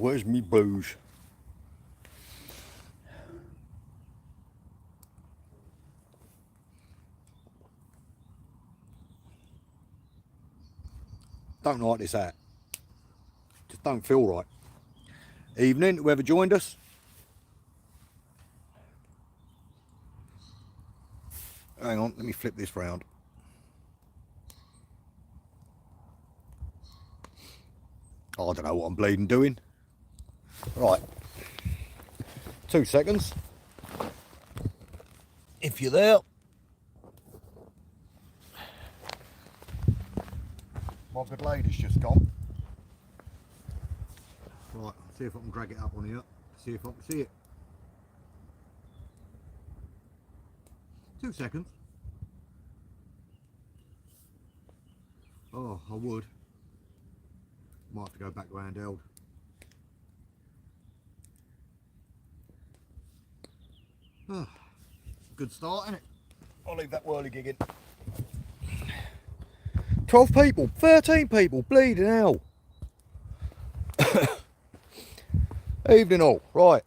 where's me booze? Don't like this hat. Just don't feel right. Evening, whoever joined us. Hang on, let me flip this round. Oh, I don't know what I'm bleeding doing. Right. 2 seconds. If you're there. My good lady's just gone. Right, see if I can drag it up on here. See if I can see it. 2 seconds. Oh, I would. Might have to go back to handheld. Oh, good start, isn't it? I'll leave that whirligig in. 12 people, 13 people, bleeding hell. Evening all, right.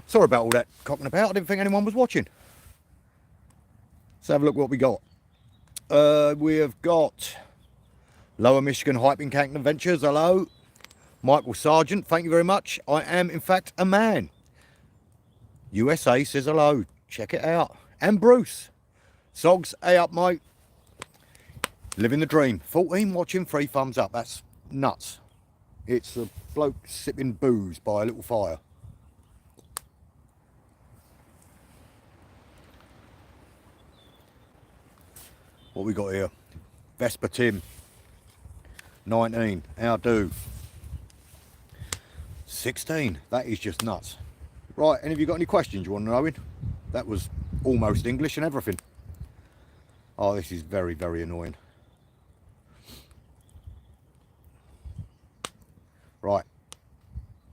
Sorry about all that cocking about, I didn't think anyone was watching. Let's have a look what we got. We have got Lower Michigan Hiking Camping Adventures, hello. Michael Sargent, thank you very much. I am in fact a man. USA says hello, check it out. And Bruce, Sogs, hey up mate. Living the dream. 14 watching, 3 thumbs up, that's nuts. It's a bloke sipping booze by a little fire. What we got here? Vesper Tim, 19, how do? 16, that is just nuts. Right, any of you got any questions you want to know in? That was almost English and everything. Oh, this is very, very annoying. Right,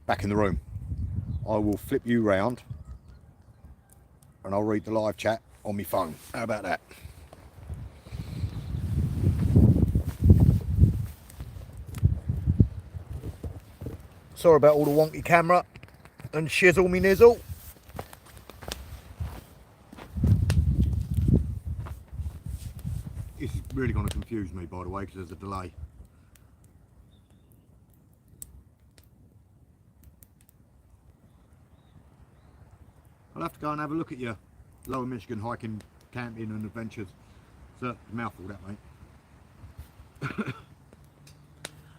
back in the room. I will flip you round and I'll read the live chat on my phone. How about that? Sorry about all the wonky camera and shizzle me nizzle. This is really going to confuse me, by the way, because there's a delay. I'll have to go and have a look at your Lower Michigan Hiking, Camping and Adventures. It's a mouthful, that, mate.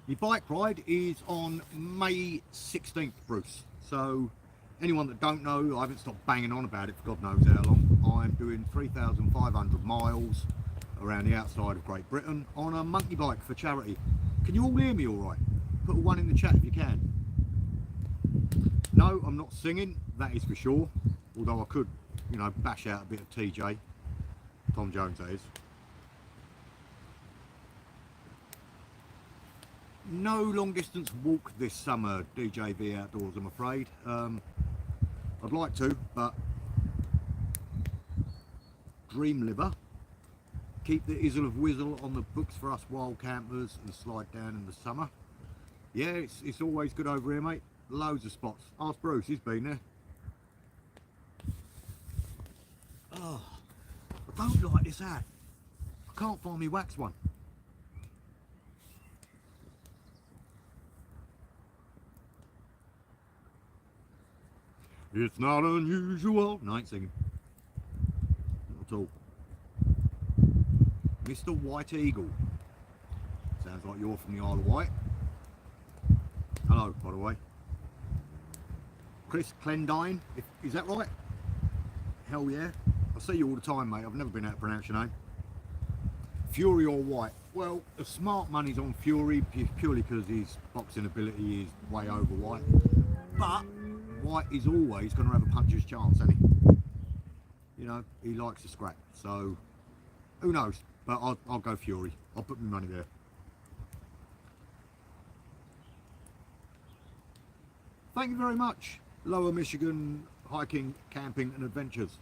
The bike ride is on May 16th, Bruce. So anyone that don't know, I haven't stopped banging on about it for God knows how long. I'm doing 3,500 miles around the outside of Great Britain on a monkey bike for charity. Can you all hear me all right? Put a 1 in the chat if you can. No, I'm not singing, that is for sure. Although I could, you know, bash out a bit of TJ. Tom Jones, that is. No long distance walk this summer, DJV Outdoors, I'm afraid. I'd like to, but dream liver. Keep the Izzle of Whizzle on the books for us wild campers and slide down in the summer. Yeah, it's always good over here, mate. Loads of spots. Ask Bruce, he's been there. Oh, I don't like this hat. I can't find me wax one. It's not unusual. No, I ain't singing. Not at all. Mr. White Eagle. Sounds like you're from the Isle of Wight. Hello, by the way. Chris Clendine, is that right? Hell yeah. I see you all the time, mate. I've never been able to pronounce your name. Fury or White? Well, the smart money's on Fury purely because his boxing ability is way over White. But White is always going to have a puncher's chance, isn't he? You know, he likes to scrap. So, who knows? But I'll go Fury. I'll put my money there. Thank you very much. Lower Michigan Hiking, Camping and Adventures.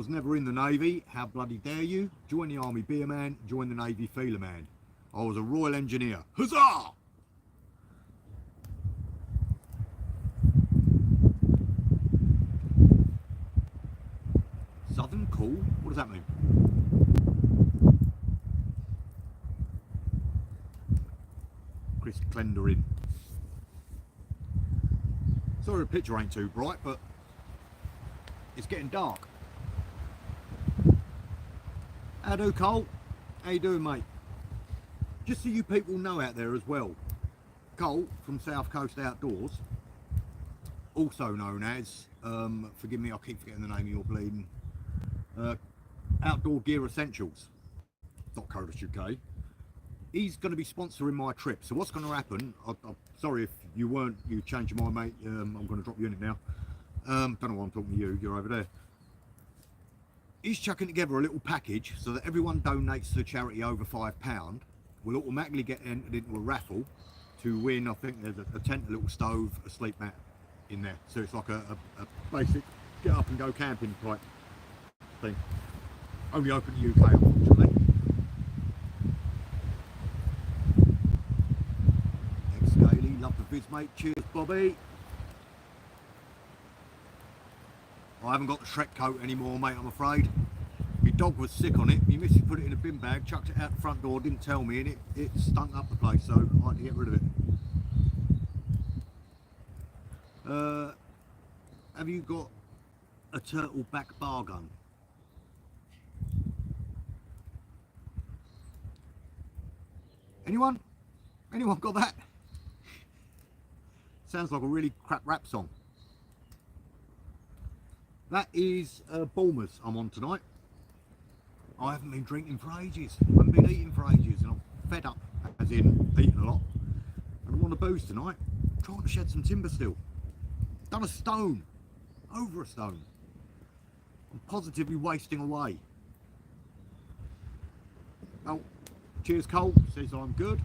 was never in the Navy. How bloody dare you? Join the Army, be a man. Join the Navy, feel a man. I was a Royal Engineer. Huzzah! Southern Cool? What does that mean? Chris Clender in. Sorry the picture ain't too bright, but it's getting dark. How do, Cole? How you doing, mate? Just so you people know out there as well, Cole from South Coast Outdoors, also known as, forgive me, I keep forgetting the name of your bleeding, Outdoor Gear Essentials.co.uk. He's going to be sponsoring my trip. So what's going to happen, I'm sorry if you changed your mind, mate, I'm going to drop you in it now. Don't know why I'm talking to you, you're over there. He's chucking together a little package so that everyone donates to the charity over £5 will automatically get entered into a raffle to win. I think there's a tent, a little stove, a sleep mat in there. So it's like a basic get up and go camping type thing. Only open to UK, unfortunately. Thanks, Scaly. Love the viz, mate. Cheers, Bobby. I haven't got the Shrek coat anymore, mate, I'm afraid. My dog was sick on it. My missus put it in a bin bag, chucked it out the front door, didn't tell me, and it stunk up the place, so I had to get rid of it. Have you got a turtle back bar gun? Anyone? Anyone got that? Sounds like a really crap rap song. That is Bulmers I'm on tonight. I haven't been drinking for ages. I haven't been eating for ages, and I'm fed up, as in eating a lot. And I'm on the booze tonight, trying to shed some timber still. Done a stone, over a stone. I'm positively wasting away. Oh, cheers, Cole, says I'm good.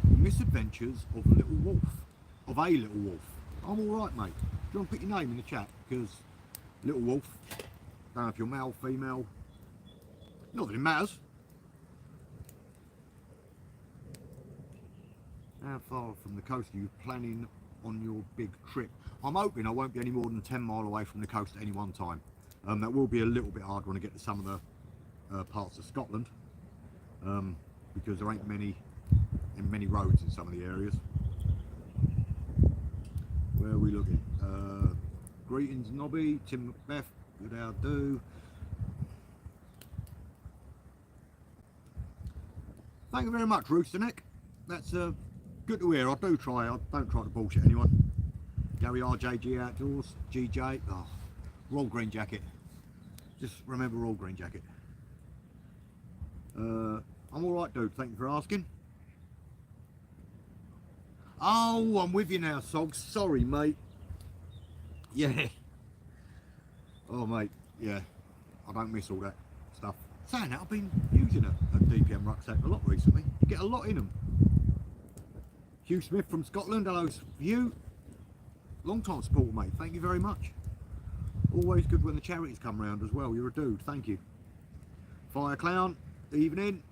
The Misadventures of a Little Wolf, of a Little Wolf. I'm alright, mate. Do you want to put your name in the chat? Because Little Wolf, don't know if you're male, female, not that it matters. How far from the coast are you planning on your big trip? I'm hoping I won't be any more than 10 mile away from the coast at any one time. That will be a little bit hard when I get to some of the parts of Scotland, because there ain't many roads in some of the areas. Where are we looking? Greetings, Nobby, Tim Macbeth, good how do. Thank you very much, Rooster Neck. That's good to hear. I don't try to bullshit anyone. Gary RJG Outdoors, GJ, oh, Royal Green Jacket. Just remember Royal Green Jacket. I'm alright, dude, thank you for asking. Oh, I'm with you now, Sogs. Sorry, mate. Yeah. Oh, mate. Yeah. I don't miss all that stuff. Saying that, I've been using a DPM rucksack a lot recently. You get a lot in them. Hugh Smith from Scotland. Hello, Hugh. Long time supporter, mate. Thank you very much. Always good when the charities come round as well. You're a dude. Thank you. Fire Clown. Evening.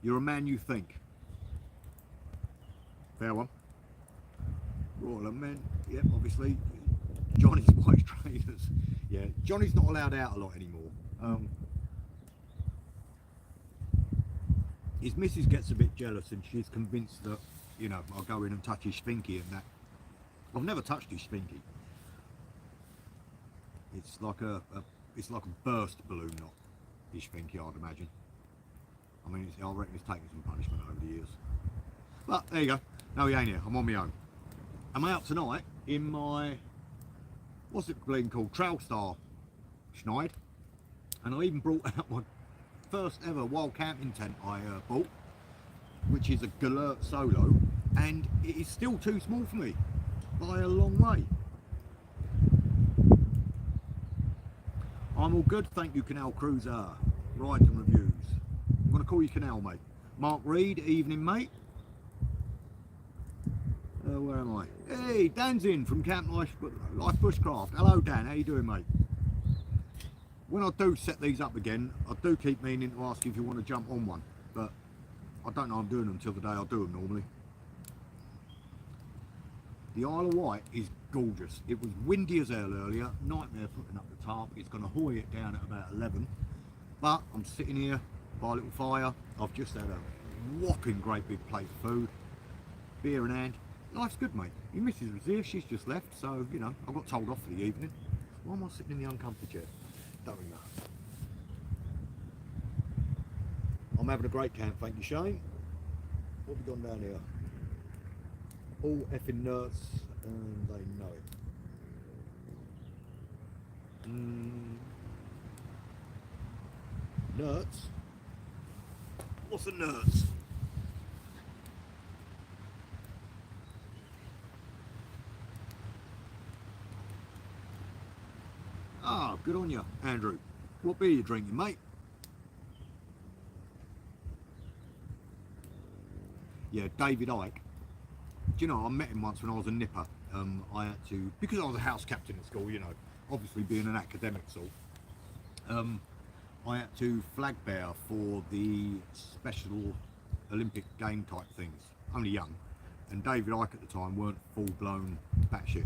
You're a man you think. Fair one. Royal men, yep, obviously. Johnny's White Trainers. Yeah, Johnny's not allowed out a lot anymore. His missus gets a bit jealous and she's convinced that, you know, I'll go in and touch his spinky and that. I've never touched his spinky. It's like a burst balloon knot, his spinky, I'd imagine. I mean, I reckon it's taken some punishment over the years. But there you go. No, he ain't here. I'm on my own. I'm out tonight in my, what's it bleeding called? Trailstar Schneid. And I even brought out my first ever wild camping tent I bought, which is a Galert Solo, and it is still too small for me by a long way. I'm all good, thank you, Canal Cruiser. Rides and reviews. I'm going to call you Canal, mate. Mark Reed, evening, mate. Where am I? Hey, Dan's in from Camp Life Bushcraft. Hello, Dan. How you doing, mate? when I do set these up again, I do keep meaning to ask if you want to jump on one, but I don't know I'm doing them until the day I do them normally. The Isle of Wight is gorgeous. It was windy as hell earlier, nightmare putting up the tarp. It's going to hoy it down at about 11, but I'm sitting here by a little fire. I've just had a whopping great big plate of food, beer in hand. Life's good, mate. Your missus was here, she's just left, so you know, I got told off for the evening. Why am I sitting in the uncomfy chair? Don't really matter. I'm having a great camp, thank you, Shane. What have we gone down here? All effing nerds, and they know it. Nerds? What's a nerds? Ah, good on you, Andrew. What beer are you drinking, mate? Yeah, David Icke. Do you know, I met him once when I was a nipper. I had to, because I was a house captain at school, you know, obviously being an academic sort, I had to flag bear for the special Olympic game type things. Only young. And David Icke at the time weren't full-blown batshit.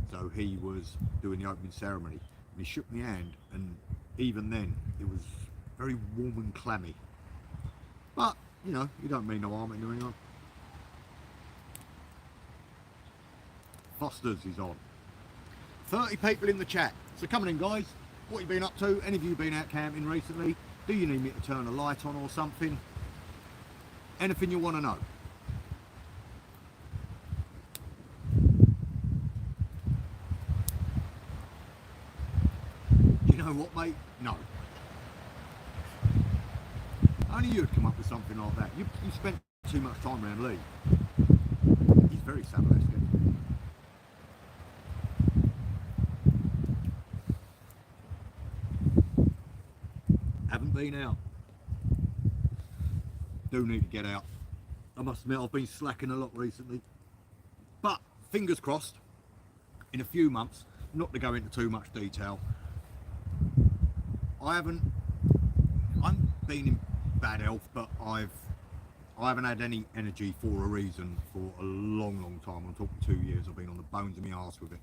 So he was doing the opening ceremony. And he shook my hand, and even then, it was very warm and clammy. But, you know, you don't mean no harm in doing it. Foster's is on. 30 people in the chat. So coming in, guys. What you been up to? Any of you been out camping recently? Do you need me to turn a light on or something? Anything you want to know? You know what, mate? No. Only you'd come up with something like that. You spent too much time around Lee. He's very Savile-esque. Haven't been out. Do need to get out. I must admit I've been slacking a lot recently. But fingers crossed, in a few months, not to go into too much detail, I haven't been in bad health, but I haven't had any energy for a reason for a long time. I'm talking 2 years. I've been on the bones of my arse with it.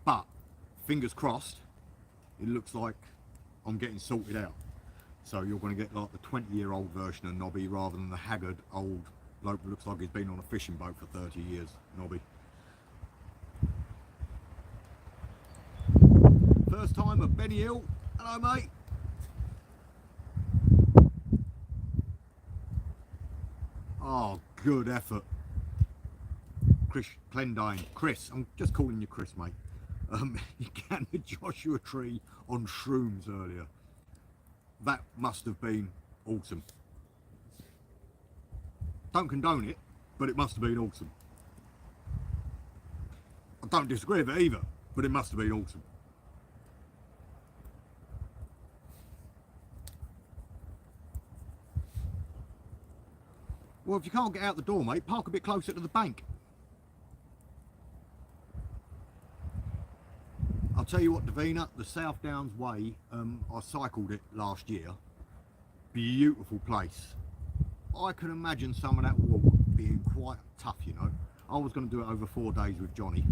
But fingers crossed, it looks like I'm getting sorted out. So you're going to get like the 20-year-old version of Nobby rather than the haggard old bloke who looks like he's been on a fishing boat for 30 years, Nobby. First time at Benny Hill. Hello, mate. Oh, good effort. Chris Plendine. Chris, I'm just calling you Chris, mate. You can the Joshua Tree on shrooms earlier. That must have been awesome. Don't condone it, but it must have been awesome. I don't disagree with it either, but it must have been awesome. Well, if you can't get out the door, mate, park a bit closer to the bank. I'll tell you what, Davina, the South Downs Way, I cycled it last year. Beautiful place. I can imagine some of that walk being quite tough, you know. I was going to do it over 4 days with Johnny.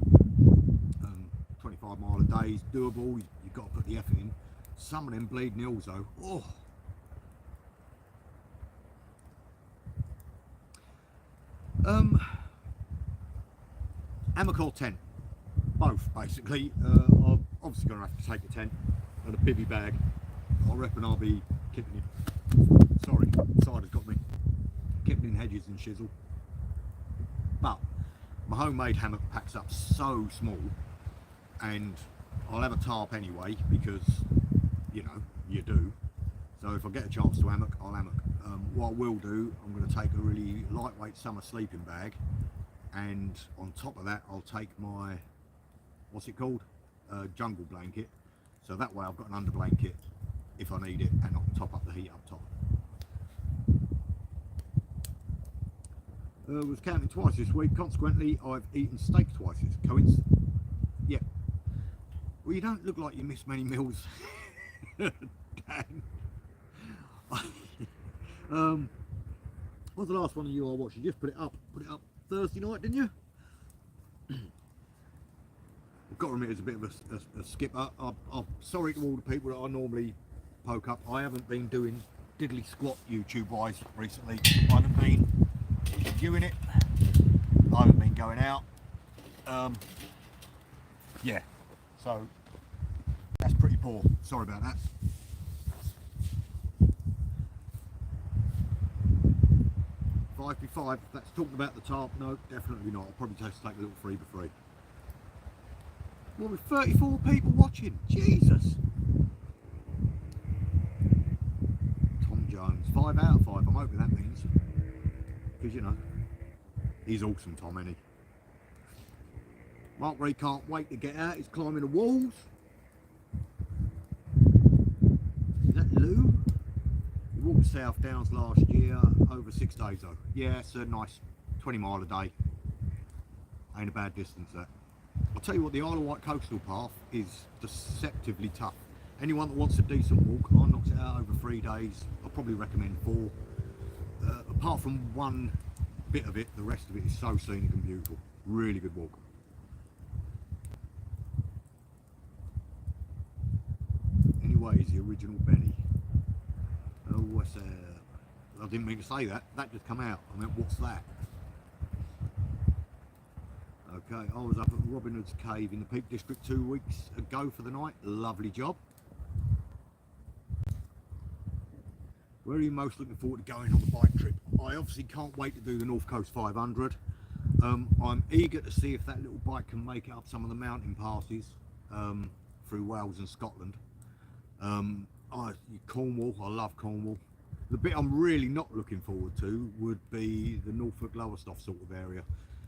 25 mile a day is doable, you've got to put the effort in. Some of them bleeding hills though, oh. Hammock or tent? Both, basically. I'm obviously going to have to take a tent and a bivvy bag. I reckon I'll be keeping it. Sorry, cider's got me. Keeping in hedges and shizzle. But my homemade hammock packs up so small, and I'll have a tarp anyway because, you know, you do. So if I get a chance to hammock, I'll hammock. What I will do, I'm going to take a really lightweight summer sleeping bag, and on top of that, I'll take my, what's it called? Jungle blanket. So that way I've got an under blanket if I need it, and I can top up the heat up top. Was camping twice this week. Consequently, I've eaten steak twice. It's coincidence. Yeah. Well, you don't look like you miss many meals Dang. What's the last one of you I watched? You just put it up Thursday night, didn't you? I've got to admit, it's a bit of a skipper. I'm sorry to all the people that I normally poke up. I haven't been doing diddly squat YouTube wise recently. I haven't been viewing it. I haven't been going out. Yeah, so that's pretty poor. Sorry about that. 5v5, that's talking about the tarp. No, definitely not. I'll probably just take a little 3x3. Well, with 34 people watching, Jesus. Tom Jones, 5 out of 5. I'm hoping that means, because you know, he's awesome, Tom, isn't he? Mark Ray can't wait to get out. He's climbing the walls. Is that Lou? He walked South Downs last year, over 6 days though. Yeah, it's a nice 20 mile a day. Ain't a bad distance that. I'll tell you what, the Isle of Wight coastal path is deceptively tough. Anyone that wants a decent walk, I knocked it out over 3 days. I'll probably recommend 4. Apart from one bit of it, the rest of it is so scenic and beautiful. Really good walk. Anyway, he's the original Benny. Oh, what's I didn't mean to say that. That just come out. I meant, what's that? Okay, I was up at Robin Hood's Cave in the Peak District 2 weeks ago for the night. Lovely job. Where are you most looking forward to going on the bike trip? I obviously can't wait to do the North Coast 500. I'm eager to see if that little bike can make it up some of the mountain passes through Wales and Scotland. Cornwall, I love Cornwall. The bit I'm really not looking forward to would be the Norfolk Lowestoft sort of area,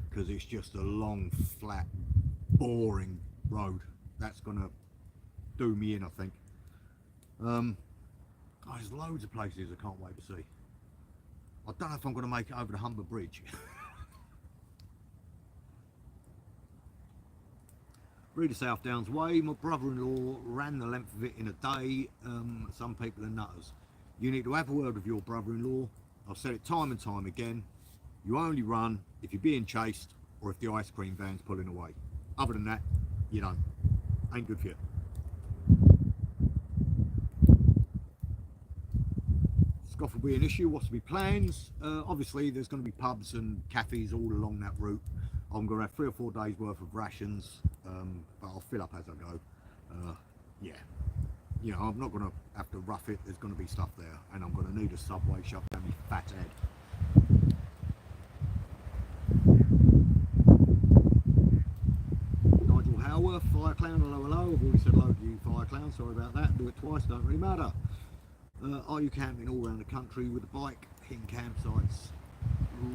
because it's just a long, flat, boring road. That's gonna do me in, I think. There's loads of places I can't wait to see. I don't know if I'm gonna make it over the Humber Bridge. Breeder South Downs Way, my brother-in-law ran the length of it in a day. Some people are nutters. You need to have a word with your brother-in-law. I've said it time and time again. You only run if you're being chased or if the ice cream van's pulling away. Other than that, you don't. Ain't good for you. Scoff will be an issue. What's to be plans? Obviously, there's going to be pubs and cafes all along that route. I'm going to have 3 or 4 days worth of rations, but I'll fill up as I go. Yeah, you know, I'm not going to have to rough it. There's going to be stuff there, and I'm going to need a Subway shoved down my fat head. Nigel Howarth, Fire Clown, hello, hello. I've already said hello to you, Fire Clown. Sorry about that. Do it twice, don't really matter. Are you camping all around the country with a bike, hitting campsites?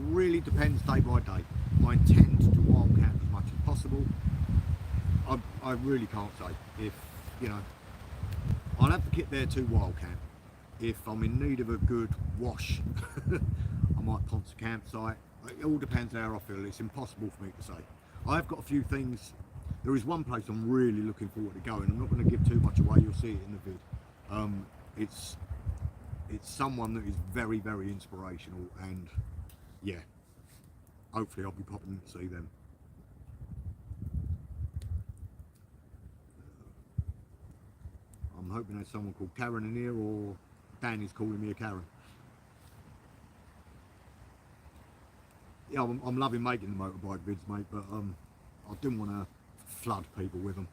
Really depends day by day. I intend to wild camp as much as possible. I really can't say. If, you know, I'll have the kit there to wild camp. If I'm in need of a good wash, I might ponce a campsite. It all depends how I feel. It's impossible for me to say. I've got a few things. There is one place I'm really looking forward to going. I'm not going to give too much away. You'll see it in the vid. It's someone that is very, very inspirational, and yeah, hopefully I'll be popping in to see them. I'm hoping there's someone called Karen in here, or Dan is calling me a Karen. Yeah, I'm loving making the motorbike vids, mate, but I didn't want to flood people with them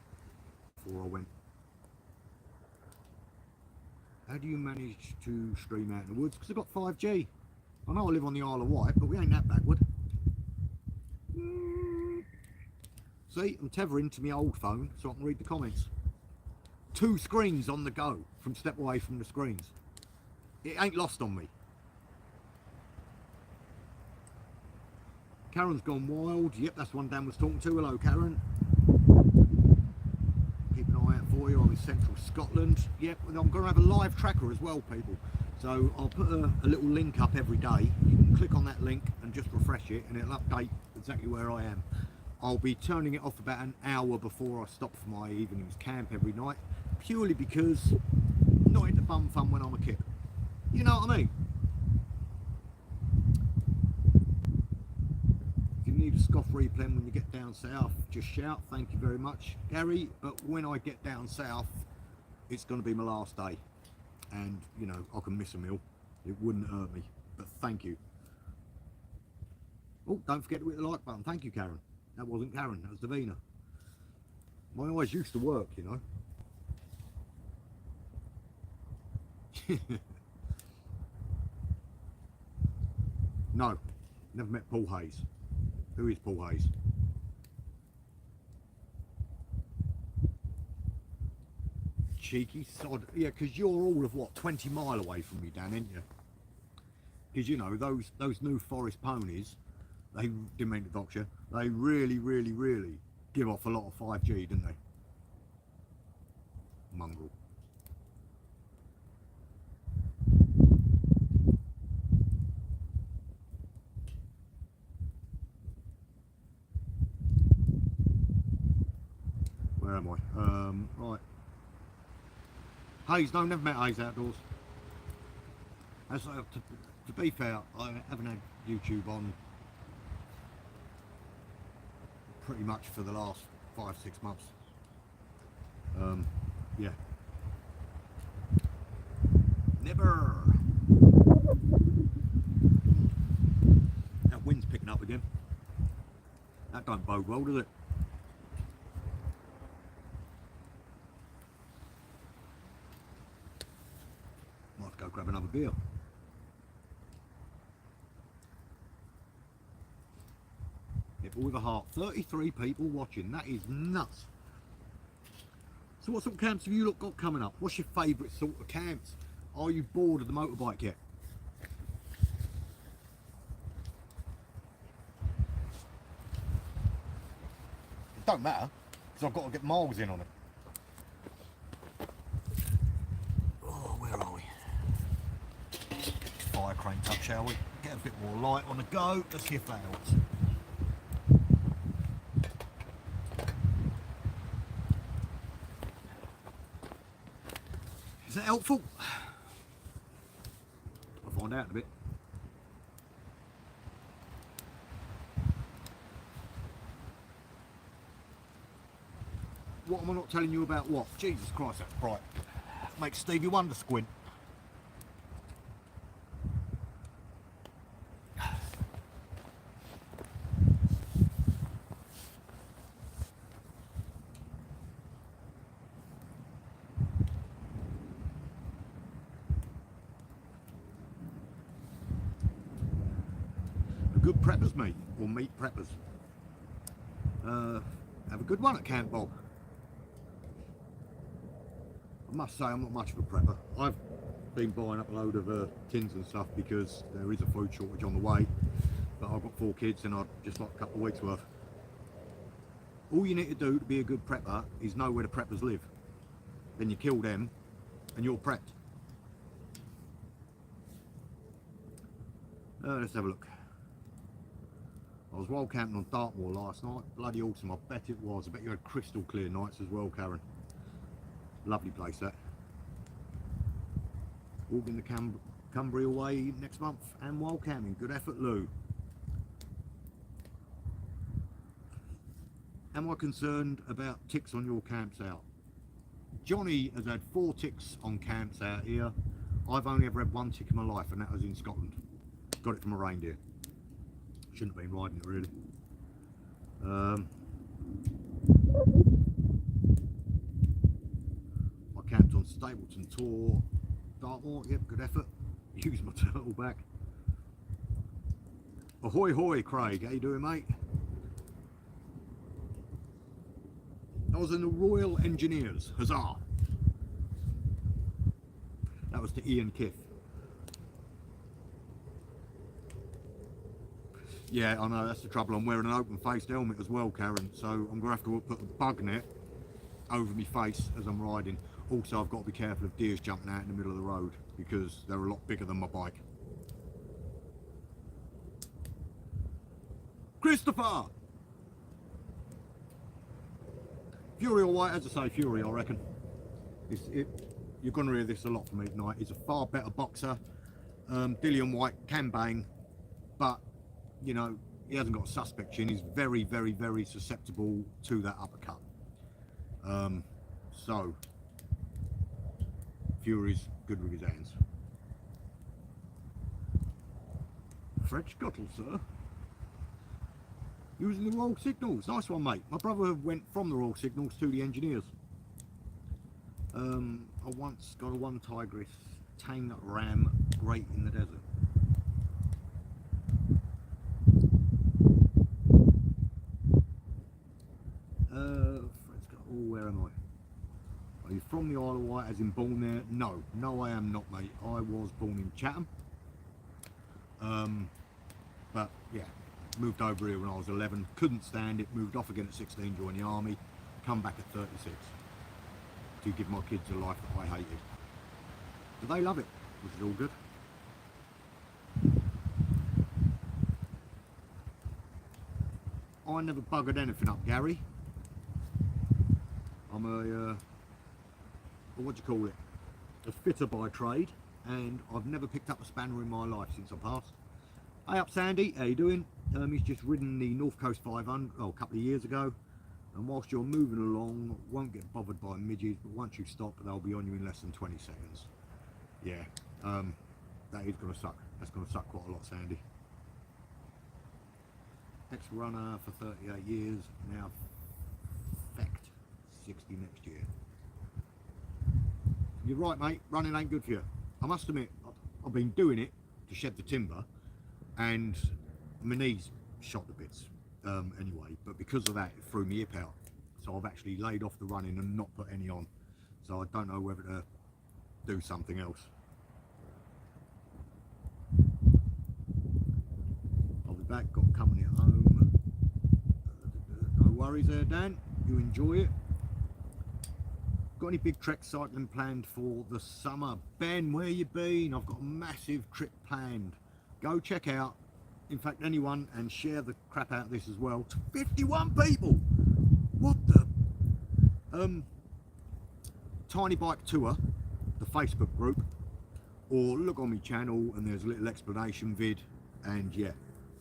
before I went. How do you manage to stream out in the woods? Because I've got 5G. I know I live on the Isle of Wight, but we ain't that backward. See, I'm tethering to my old phone so I can read the comments. 2 screens on the go from step away from the screens. It ain't lost on me. Karen's gone wild. Yep, that's one Dan was talking to. Hello, Karen. Keep an eye out for you. I'm in central Scotland. Yep, and I'm going to have a live tracker as well, people. So I'll put a little link up every day. You can click on that link and just refresh it, and it'll update exactly where I am. I'll be turning it off about an hour before I stop for my evening's camp every night, purely because not into bum fun when I'm a kid. You know what I mean? If you need a scoff replen when you get down south, just shout. Thank you very much, Gary. But when I get down south, it's going to be my last day. And, you know, I can miss a meal. It wouldn't hurt me. But thank you. Oh, don't forget to hit the like button. Thank you, Karen. That wasn't Karen, that was Davina. My eyes used to work, you know. No, never met Paul Hayes. Who is Paul Hayes? Cheeky sod. Yeah, because you're all of what, 20 mile away from me, Dan, ain't you? Because, you know, those new forest ponies, they didn't mean to dox you, they really give off a lot of 5G, didn't they? Mongrel. Where am I? Right. Hayes, no, never met Hayes outdoors. As to be fair, I haven't had YouTube on pretty much for the last 5-6 months. Yeah. Never. That wind's picking up again. That don't bode well, does it? Might have to go grab another beer. People with a heart. 33 people watching. That is nuts. So what sort of camps have you lot got coming up? What's your favourite sort of camps? Are you bored of the motorbike yet? It don't matter, because I've got to get miles in on it. Oh, where are we? Fire cranked up, shall we? Get a bit more light on the go. Let's see if that helps. Is that helpful? I'll find out in a bit. What am I not telling you about what? Jesus Christ, that's bright. Makes Stevie Wonder squint. Good preppers, mate, or meat preppers. Have a good one at Camp Bob. I must say I'm not much of a prepper. I've been buying up a load of tins and stuff because there is a food shortage on the way, but I've got 4 kids and I'd just like a couple of weeks worth. All you need to do to be a good prepper is know where the preppers live. Then you kill them and you're prepped. Let's have a look. I was wild camping on Dartmoor last night. Bloody awesome, I bet it was. I bet you had crystal clear nights as well, Karen. Lovely place, that. Walking the Cumbria Way next month and wild camping. Good effort, Lou. Am I concerned about ticks on your camps out? Johnny has had 4 ticks on camps out here. I've only ever had 1 tick in my life, and that was in Scotland. Got it from a reindeer. Shouldn't have been riding it really. I camped on Stapleton Tor, Dartmoor. Yep, good effort. Use my turtle back. Ahoy hoy, Craig. How you doing, mate? I was in the Royal Engineers. Huzzah! That was to Ian Kiff. Yeah, I know, that's the trouble. I'm wearing an open-faced helmet as well, Karen, so I'm going to have to put a bug net over my face as I'm riding. Also, I've got to be careful of deers jumping out in the middle of the road because they're a lot bigger than my bike. Christopher! Fury or white? As I say, Fury, I reckon. you're going to hear this a lot from me tonight, is a far better boxer. Dillian White can bang, but, you know, he hasn't got a suspect chin. He's very, very, very susceptible to that uppercut. So, Fury's good with his hands. Fred Scuttle, sir. Using the Royal Signals. Nice one, mate. My brother went from the Royal Signals to the Engineers. I once got a one Tigris tame ram great in the desert. Fred Scuttle, where am I? Are you from the Isle of Wight, as in born there? No, I am not, mate. I was born in Chatham. But yeah, moved over here when I was 11, couldn't stand it, moved off again at 16, joined the army, come back at 36 to give my kids a life that I hated. But they love it, which is all good. I never buggered anything up, Gary. I'm a, what do you call it? A fitter by trade, and I've never picked up a spanner in my life since I passed. Hey up Sandy, how you doing? He's just ridden the North Coast 500 a couple of years ago, and whilst you're moving along, won't get bothered by midges, but once you stop, they'll be on you in less than 20 seconds. Yeah, that is going to suck. That's going to suck quite a lot, Sandy. Ex-runner for 38 years, now fecked 60 next year. You're right, mate, running ain't good for you. I must admit, I've been doing it to shed the timber, and my knees shot to bits anyway, but because of that it threw my hip out, so I've actually laid off the running and not put any on, so I don't know whether to do something else. I'll be back, got company at home. No worries there, Dan, you enjoy it. Got any big trek cycling planned for the summer? Ben, where you been? I've got a massive trip planned. Go check out, in fact anyone, and share the crap out of this as well, to 51 people. What the Tiny Bike Tour, the Facebook group, or look on my channel and there's a little explanation vid, and yeah,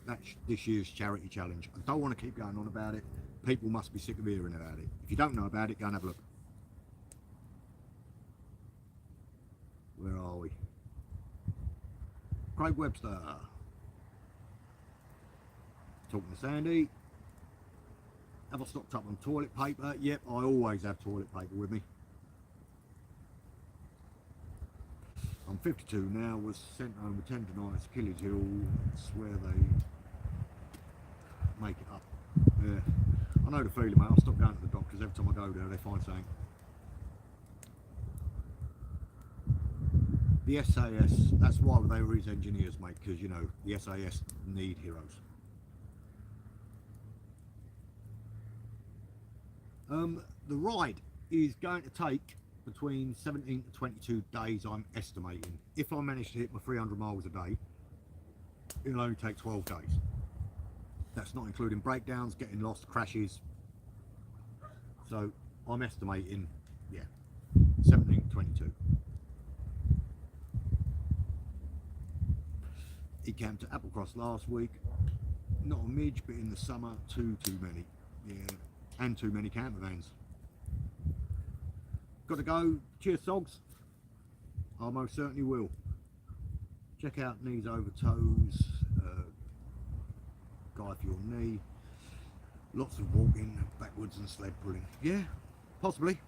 that's this year's charity challenge. I don't want to keep going on about it. People must be sick of hearing about it. If you don't know about it, go and have a look. Where are we? Craig Webster. Talking to Sandy. Have I stocked up on toilet paper? Yep, I always have toilet paper with me. I'm 52 now, was sent home with tendonitis, Achilles heel. Swear they make it up. Yeah, I know the feeling, mate. I'll stop going to the doctors. Every time I go there, they find something. The SAS, that's why they were his engineers, mate, because, you know, the SAS need heroes. The ride is going to take between 17 to 22 days, I'm estimating. If I manage to hit my 300 miles a day, it'll only take 12 days. That's not including breakdowns, getting lost, crashes. So I'm estimating, yeah, 17 to 22. He camped at Applecross last week. Not a midge, but in the summer, too many. Yeah, and too many camper vans. Got to go. Cheers, Sogs. I most certainly will. Check out Knees Over Toes. Guide for your knee. Lots of walking backwards and sled pulling. Yeah, possibly.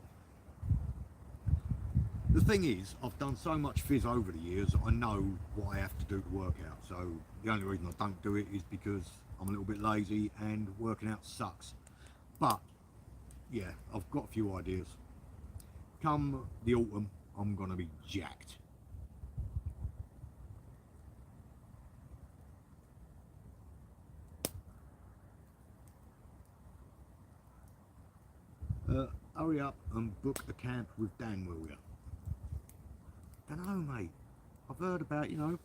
The thing is, I've done so much fizz over the years, I know what I have to do to work out. So the only reason I don't do it is because I'm a little bit lazy and working out sucks. But yeah, I've got a few ideas. Come the autumn, I'm gonna be jacked. Hurry up and book a camp with Dan, will ya? Don't know, mate. I've heard about, you know,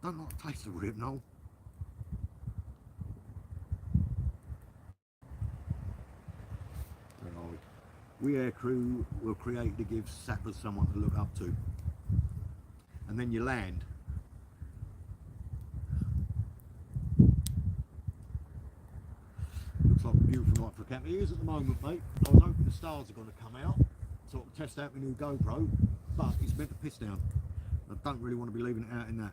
don't like the taste of rib, no. Where are we? We aircrew were created to give sappers someone to look up to. And then you land. Looks like a beautiful night for a camp. It is at the moment, mate. I was hoping the stars are going to come out so I can test out my new GoPro, but it's meant to piss down. I don't really want to be leaving it out in that.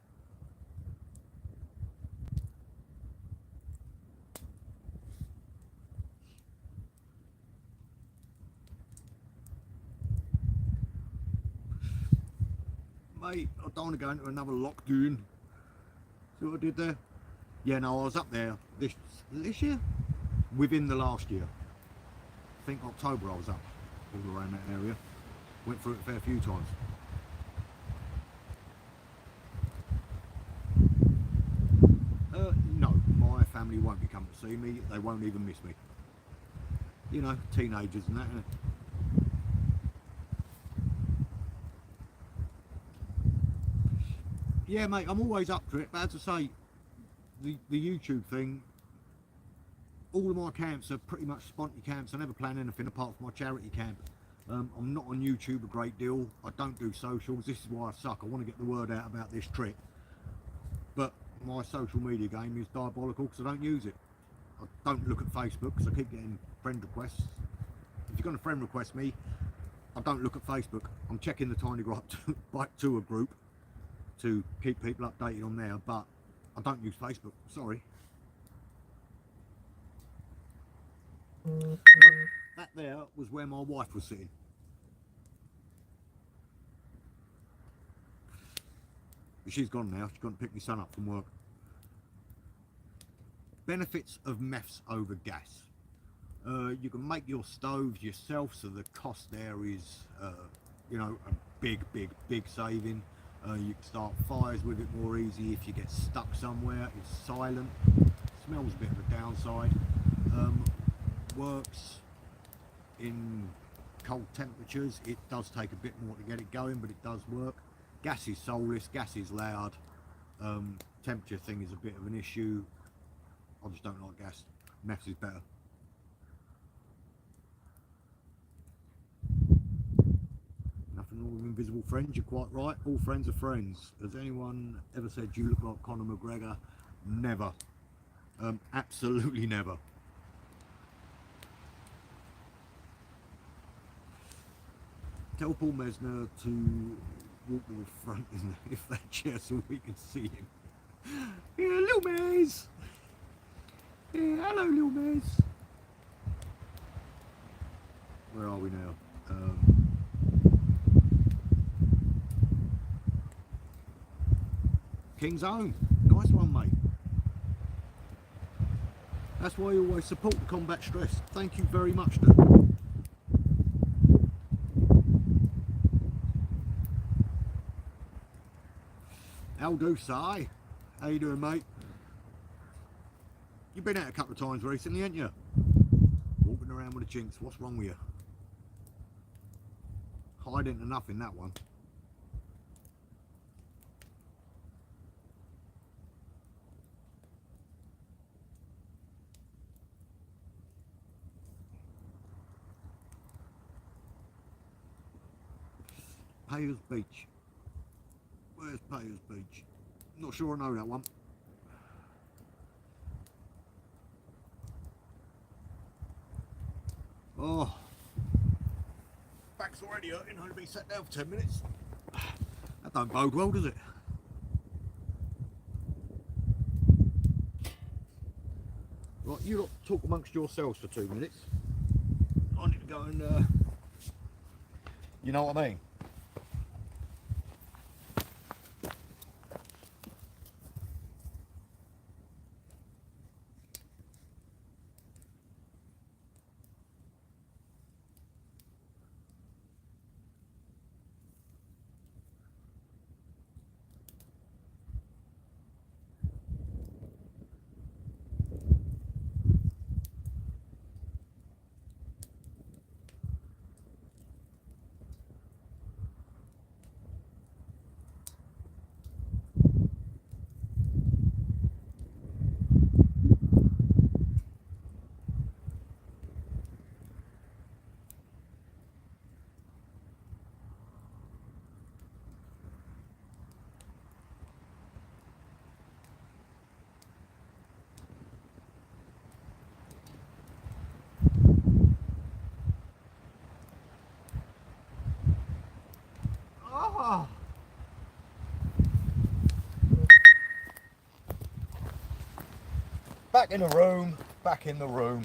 Mate, I don't want to go into another lock doing. See what I did there? Yeah, no, I was up there this year? Within the last year. I think October I was up all around that area. Went through it a fair few times. No, my family won't be coming to see me. They won't even miss me. You know, teenagers and that, innit? Yeah, mate, I'm always up for it, but as I say, the YouTube thing, all of my camps are pretty much Sponty camps. I never plan anything apart from my charity camp. I'm not on YouTube a great deal. I don't do socials. This is why I suck. I want to get the word out about this trip. But my social media game is diabolical because I don't use it. I don't look at Facebook because I keep getting friend requests. If you're going to friend request me, I don't look at Facebook. I'm checking the Tiny Gripe Tour group to keep people updated on there, but I don't use Facebook. Sorry. No, that there was where my wife was sitting. She's gone now. She's gone to pick my son up from work. Benefits of meths over gas. You can make your stoves yourself, so the cost there is, you know, a big saving. You can start fires with it more easy if you get stuck somewhere. It's silent. Smells a bit of a downside. Works in cold temperatures. It does take a bit more to get it going, but it does work. Gas is soulless, gas is loud. Temperature thing is a bit of an issue. I just don't like gas. Meths is better. Nothing wrong with invisible friends, you're quite right. All friends are friends. Has anyone ever said you look like Conor McGregor? Never. Absolutely never. Tell Paul Mesner to walk to the front if that chair so we can see him. Yeah, Lil Mez! Yeah, hello Lil Mez! Where are we now? King's Home. Nice one, mate. That's why I always support the combat stress. Thank you very much, dude. How do say? How you doing, mate? You've been out a couple of times recently, haven't you? Walking around with the chinks. What's wrong with you? Hiding to nothing, that one. Payers Beach. Where's Payers Beach? Not sure I know that one. Oh, back's already hurting. I've been sat down for 10 minutes. That don't bode well, does it? Right, you lot talk amongst yourselves for 2 minutes. I need to go and, you know what I mean? back in the room, back in the room.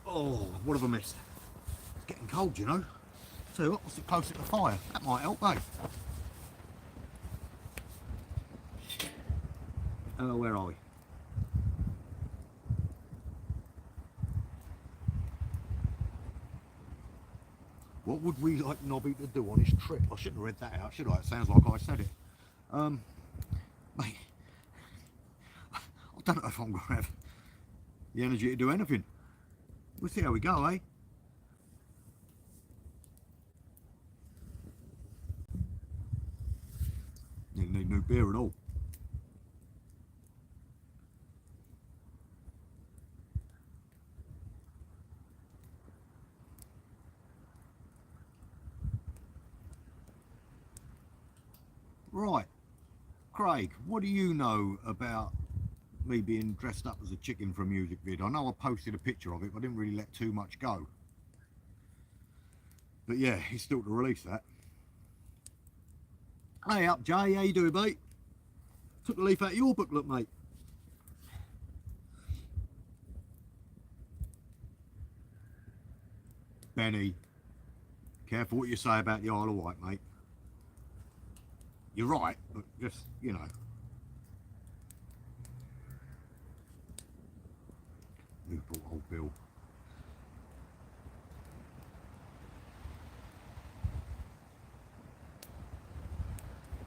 Oh, what have I missed? It's getting cold, you know. So what, sit closer to the fire. That might help, eh? Where are we? What would we like Nobby to do on his trip? I shouldn't have read that out, should I? It sounds like I said it. Mate, I don't know if I'm going to have the energy to do anything. We'll see how we go, eh? Didn't need no beer at all. Right, Craig, what do you know about me being dressed up as a chicken for a music vid? I know I posted a picture of it, but I didn't really let too much go. But yeah, he's still to release that. Hey up, Jay, how you doing, mate? Took the leaf out of your booklet, mate. Benny, careful what you say about the Isle of Wight, mate. You're right, but just, you know. Who brought old Bill?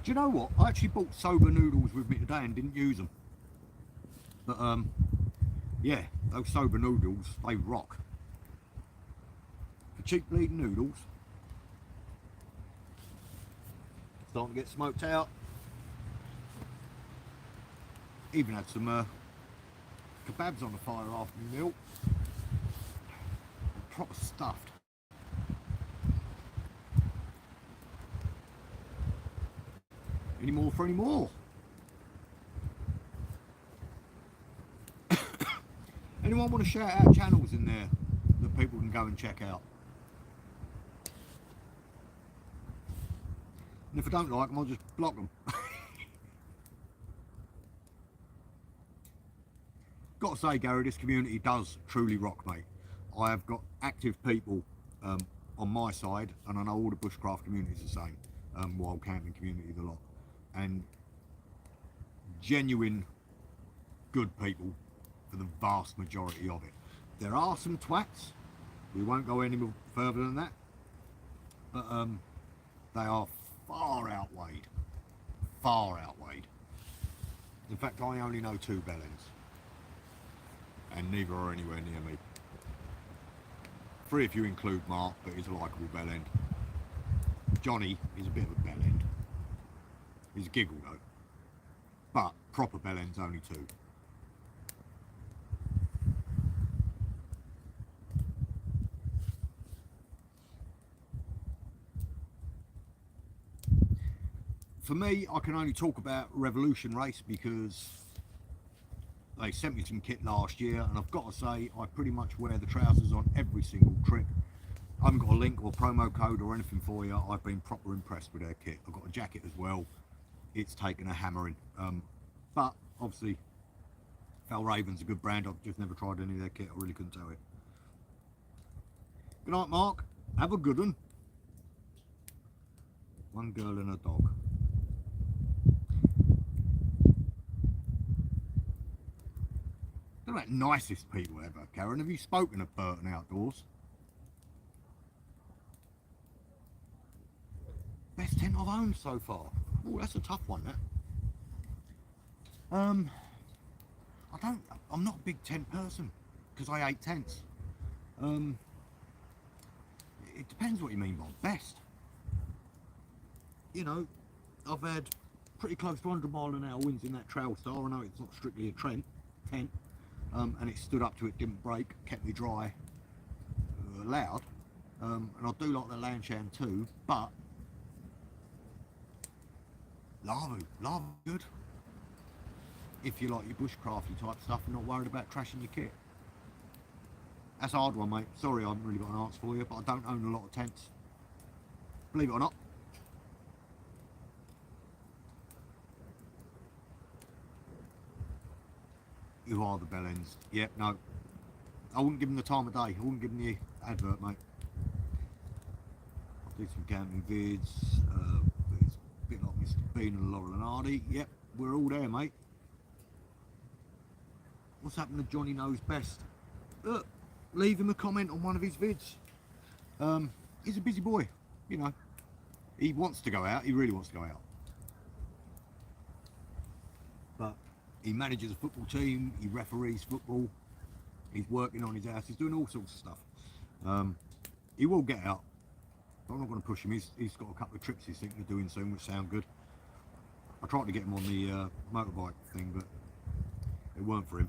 Do you know what? I actually bought soba noodles with me today and didn't use them. But yeah, those soba noodles, they rock. For cheap bleeding noodles, starting to get smoked out. Even had some kebabs on the fire after the meal. Proper stuffed. Any more for any more? Anyone want to shout out channels in there that people can go and check out? And if I don't like them, I'll just block them. Got to say, Gary, this community does truly rock, mate. I have got active people on my side, and I know all the bushcraft communities the same, wild camping community, the lot, and genuine good people for the vast majority of it. There are some twats, we won't go any more further than that, but they are far outweighed. In fact, I only know 2 bellends, and neither are anywhere near me. 3 if you include Mark, but he's a likeable bellend. Johnny is a bit of a bellend. He's a giggle though. But proper bellend's only 2. For me, I can only talk about Revolution Race because they sent me some kit last year, and I've got to say I pretty much wear the trousers on every single trip. I haven't got a link or promo code or anything for you. I've been proper impressed with their kit. I've got a jacket as well. It's taken a hammering. But obviously Falraven's a good brand. I've just never tried any of their kit. I really couldn't tell you. Good night, Mark. Have a good one. One girl and a dog. They're like nicest people ever, Karen. Have you spoken of Burton Outdoors? Best tent I've owned so far. Oh, that's a tough one, that. I'm not a big tent person because I hate tents. It depends what you mean by best. You know, I've had pretty close to 100-mile-an-hour winds in that Trail Star. I know it's not strictly a tent, and it stood up to it, didn't break, kept me dry, loud, and I do like the Lanshan too, but lava good. If you like your bushcrafty type stuff and not worried about trashing your kit. That's a hard one, mate. Sorry I haven't really got an answer for you, but I don't own a lot of tents. Believe it or not. Who are the bell ends? Yeah, no. I wouldn't give them the time of day. I wouldn't give them the advert, mate. I'll do some camping vids. It's a bit like Mr. Bean and Laurel and Hardy. Yep, we're all there, mate. What's happened to Johnny Knows Best? Look, leave him a comment on one of his vids. He's a busy boy, you know. He wants to go out. He really wants to go out. But he manages a football team. He referees football. He's working on his house. He's doing all sorts of stuff. He will get out. But I'm not going to push him. He's got a couple of trips he's thinking of doing soon, which sound good. I tried to get him on the motorbike thing, but it weren't for him.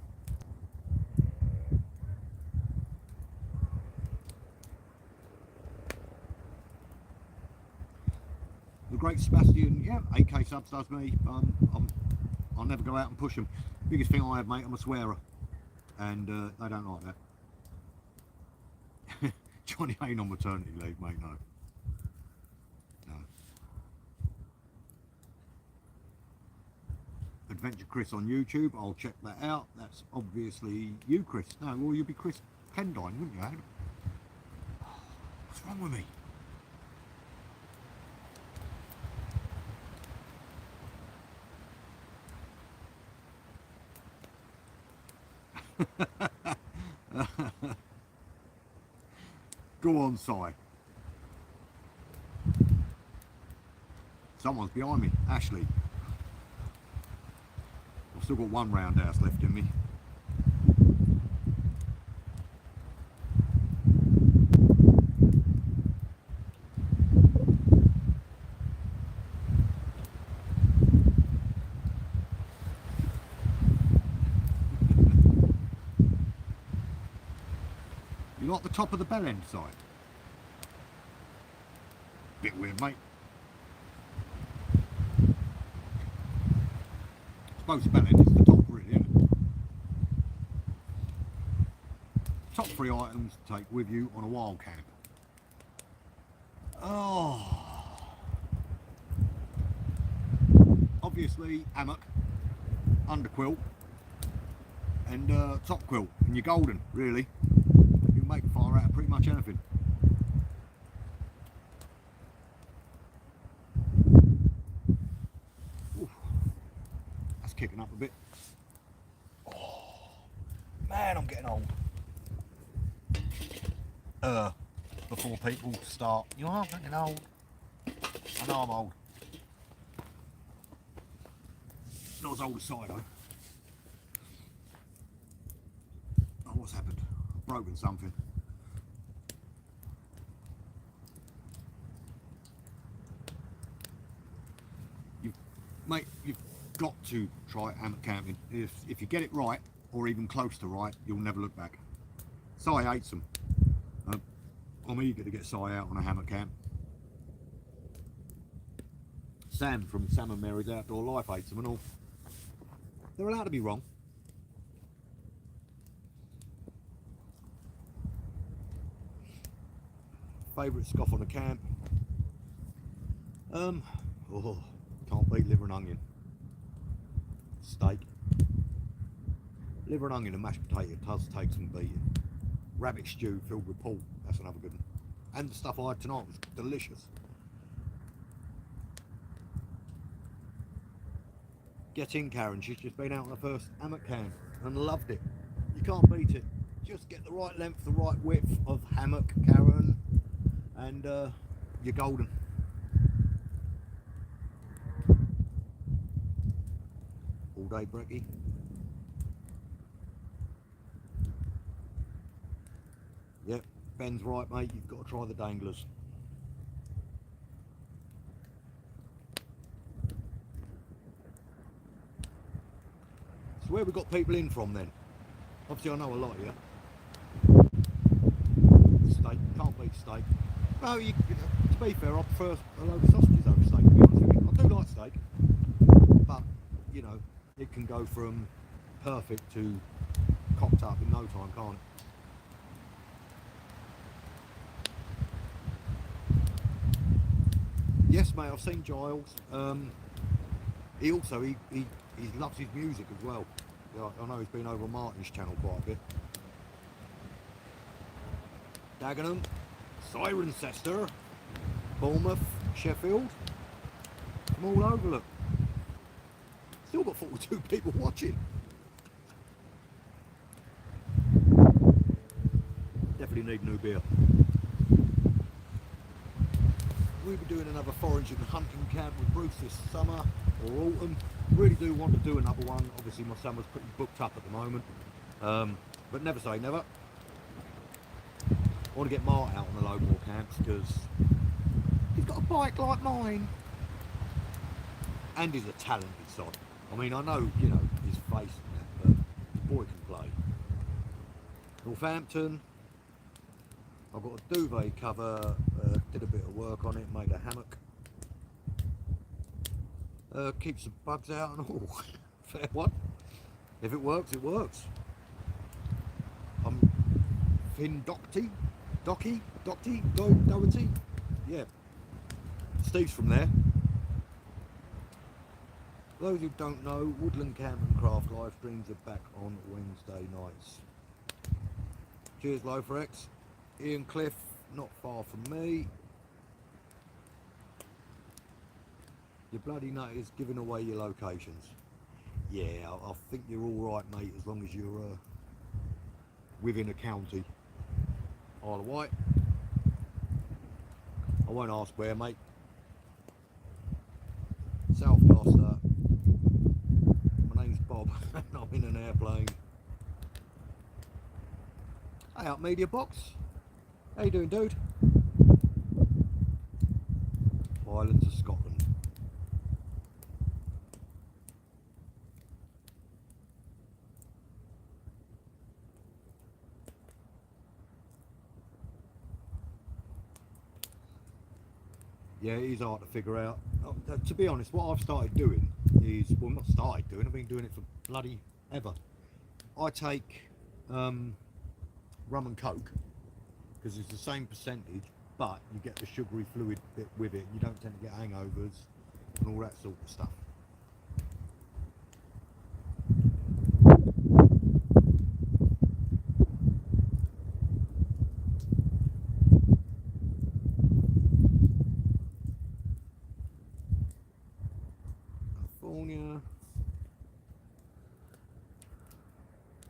The great Sebastian, yeah, 8k subs does me. I'll never go out and push them. Biggest thing I have, mate, I'm a swearer, and they don't like that. Johnny ain't on maternity leave, mate, no. No. Adventure Chris on YouTube, I'll check that out. That's obviously you, Chris. No, well, you'd be Chris Pendine, wouldn't you, Adam? What's wrong with me? Go on, Si. Someone's behind me. Ashley. I've still got one roundhouse left in me. You like the top of the bell end side? Bit weird, mate. I suppose the bell end is the top, really, isn't it? Top 3 items to take with you on a wild camp. Oh. Obviously, hammock, underquilt, and top quilt, and you're golden, really. Make a fire out of pretty much anything. Oof. That's kicking up a bit. Oh, man, I'm getting old. Before people start, you are getting old. I know I'm old. Not as old as Sido. Oh, what's happened? Broken something. Mate, you've got to try hammock camping. If you get it right, or even close to right, you'll never look back. Si hates them. I'm eager to get Si out on a hammock camp. Sam from Sam and Mary's Outdoor Life hates them and all. They're allowed to be wrong. Favourite scoff on a camp? Oh, can't beat liver and onion. Steak. Liver and onion and mashed potato does take some beating. Rabbit stew filled with pork, that's another good one. And the stuff I had tonight was delicious. Get in, Karen, she's just been out on her first hammock camp and loved it. You can't beat it. Just get the right length, the right width of hammock, Karen, and you're golden. All day brekkie. Yep, Ben's right, mate, you've got to try the danglers. So where we got people in from then? Obviously I know a lot here. Steak, can't beat steak. No, you know, to be fair, I prefer a load of sausages over steak, to be honest with you. I do like steak, but, you know, it can go from perfect to cocked up in no time, can't it? Yes, mate, I've seen Giles. He loves his music as well. Yeah, I know he's been over on Martin's channel quite a bit. Dagenham, Cirencester, Bournemouth, Sheffield. From all over, look. Still got 42 people watching. Definitely need new beer. We'll be doing another foraging and hunting camp with Bruce this summer or autumn. Really do want to do another one. Obviously my summer's pretty booked up at the moment. But never say never. I want to get Mart out on the low moor camps because he's got a bike like mine. And he's a talented sod. I mean, I know, you know, his face and that, but the boy can play. Northampton. I've got a duvet cover, did a bit of work on it, made a hammock. Keeps the bugs out and all. Fair one. If it works, it works. I'm Finn Doherty? Yeah. Steve's from there. For those who don't know, Woodland Camp and Craft live streams are back on Wednesday nights. Cheers, Lofarex. Ian Cliff, not far from me. You bloody nutters giving away your locations. Yeah, I think you're all right, mate, as long as you're within a county. Isle of Wight. I won't ask where, mate. South Gloucester. My name's Bob, and I'm in an airplane. Hey up, Media Box. How you doing, dude? Islands of Scotland. Yeah, it is hard to figure out. To be honest, what I've started doing is, well, not started doing, I've been doing it for bloody ever. I take rum and coke, because it's the same percentage, but you get the sugary fluid bit with it. You don't tend to get hangovers and all that sort of stuff. California.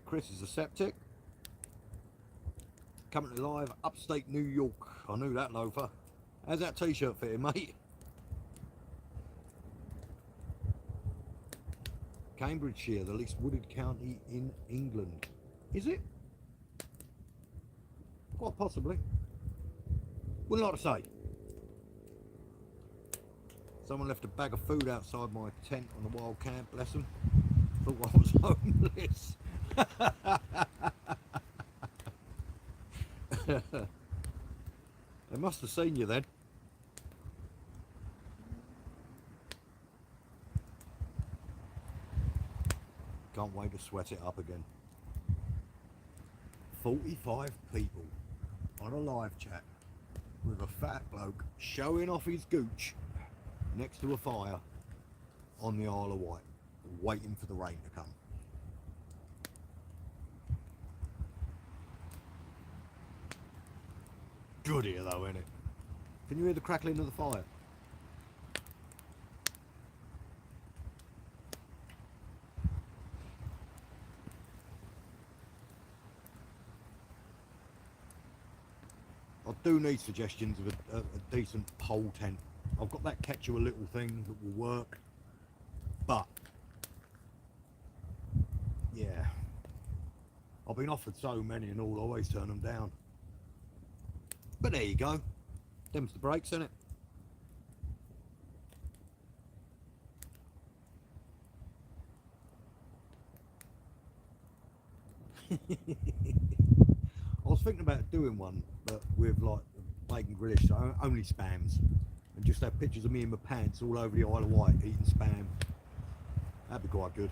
Chris is a septic. Coming live, upstate New York. I knew that, loafer. How's that t-shirt fitting, mate? Cambridgeshire, the least wooded county in England. Is it? Quite possibly. Wouldn't like to say. Someone left a bag of food outside my tent on the wild camp, bless them. Thought I was homeless. They must have seen you then. Can't wait to sweat it up again. 45 people on a live chat with a fat bloke showing off his gooch next to a fire on the Isle of Wight, waiting for the rain to come. Good here though, isn't it? Can you hear the crackling of the fire? I do need suggestions of a decent pole tent. I've got that catch you a little thing that will work, but yeah, I've been offered so many and all, always turn them down. But there you go. Them's the breaks, isn't it? I was thinking about doing one, but with like bacon grillish, so only spams, and just have pictures of me in my pants all over the Isle of Wight eating spam. That'd be quite good.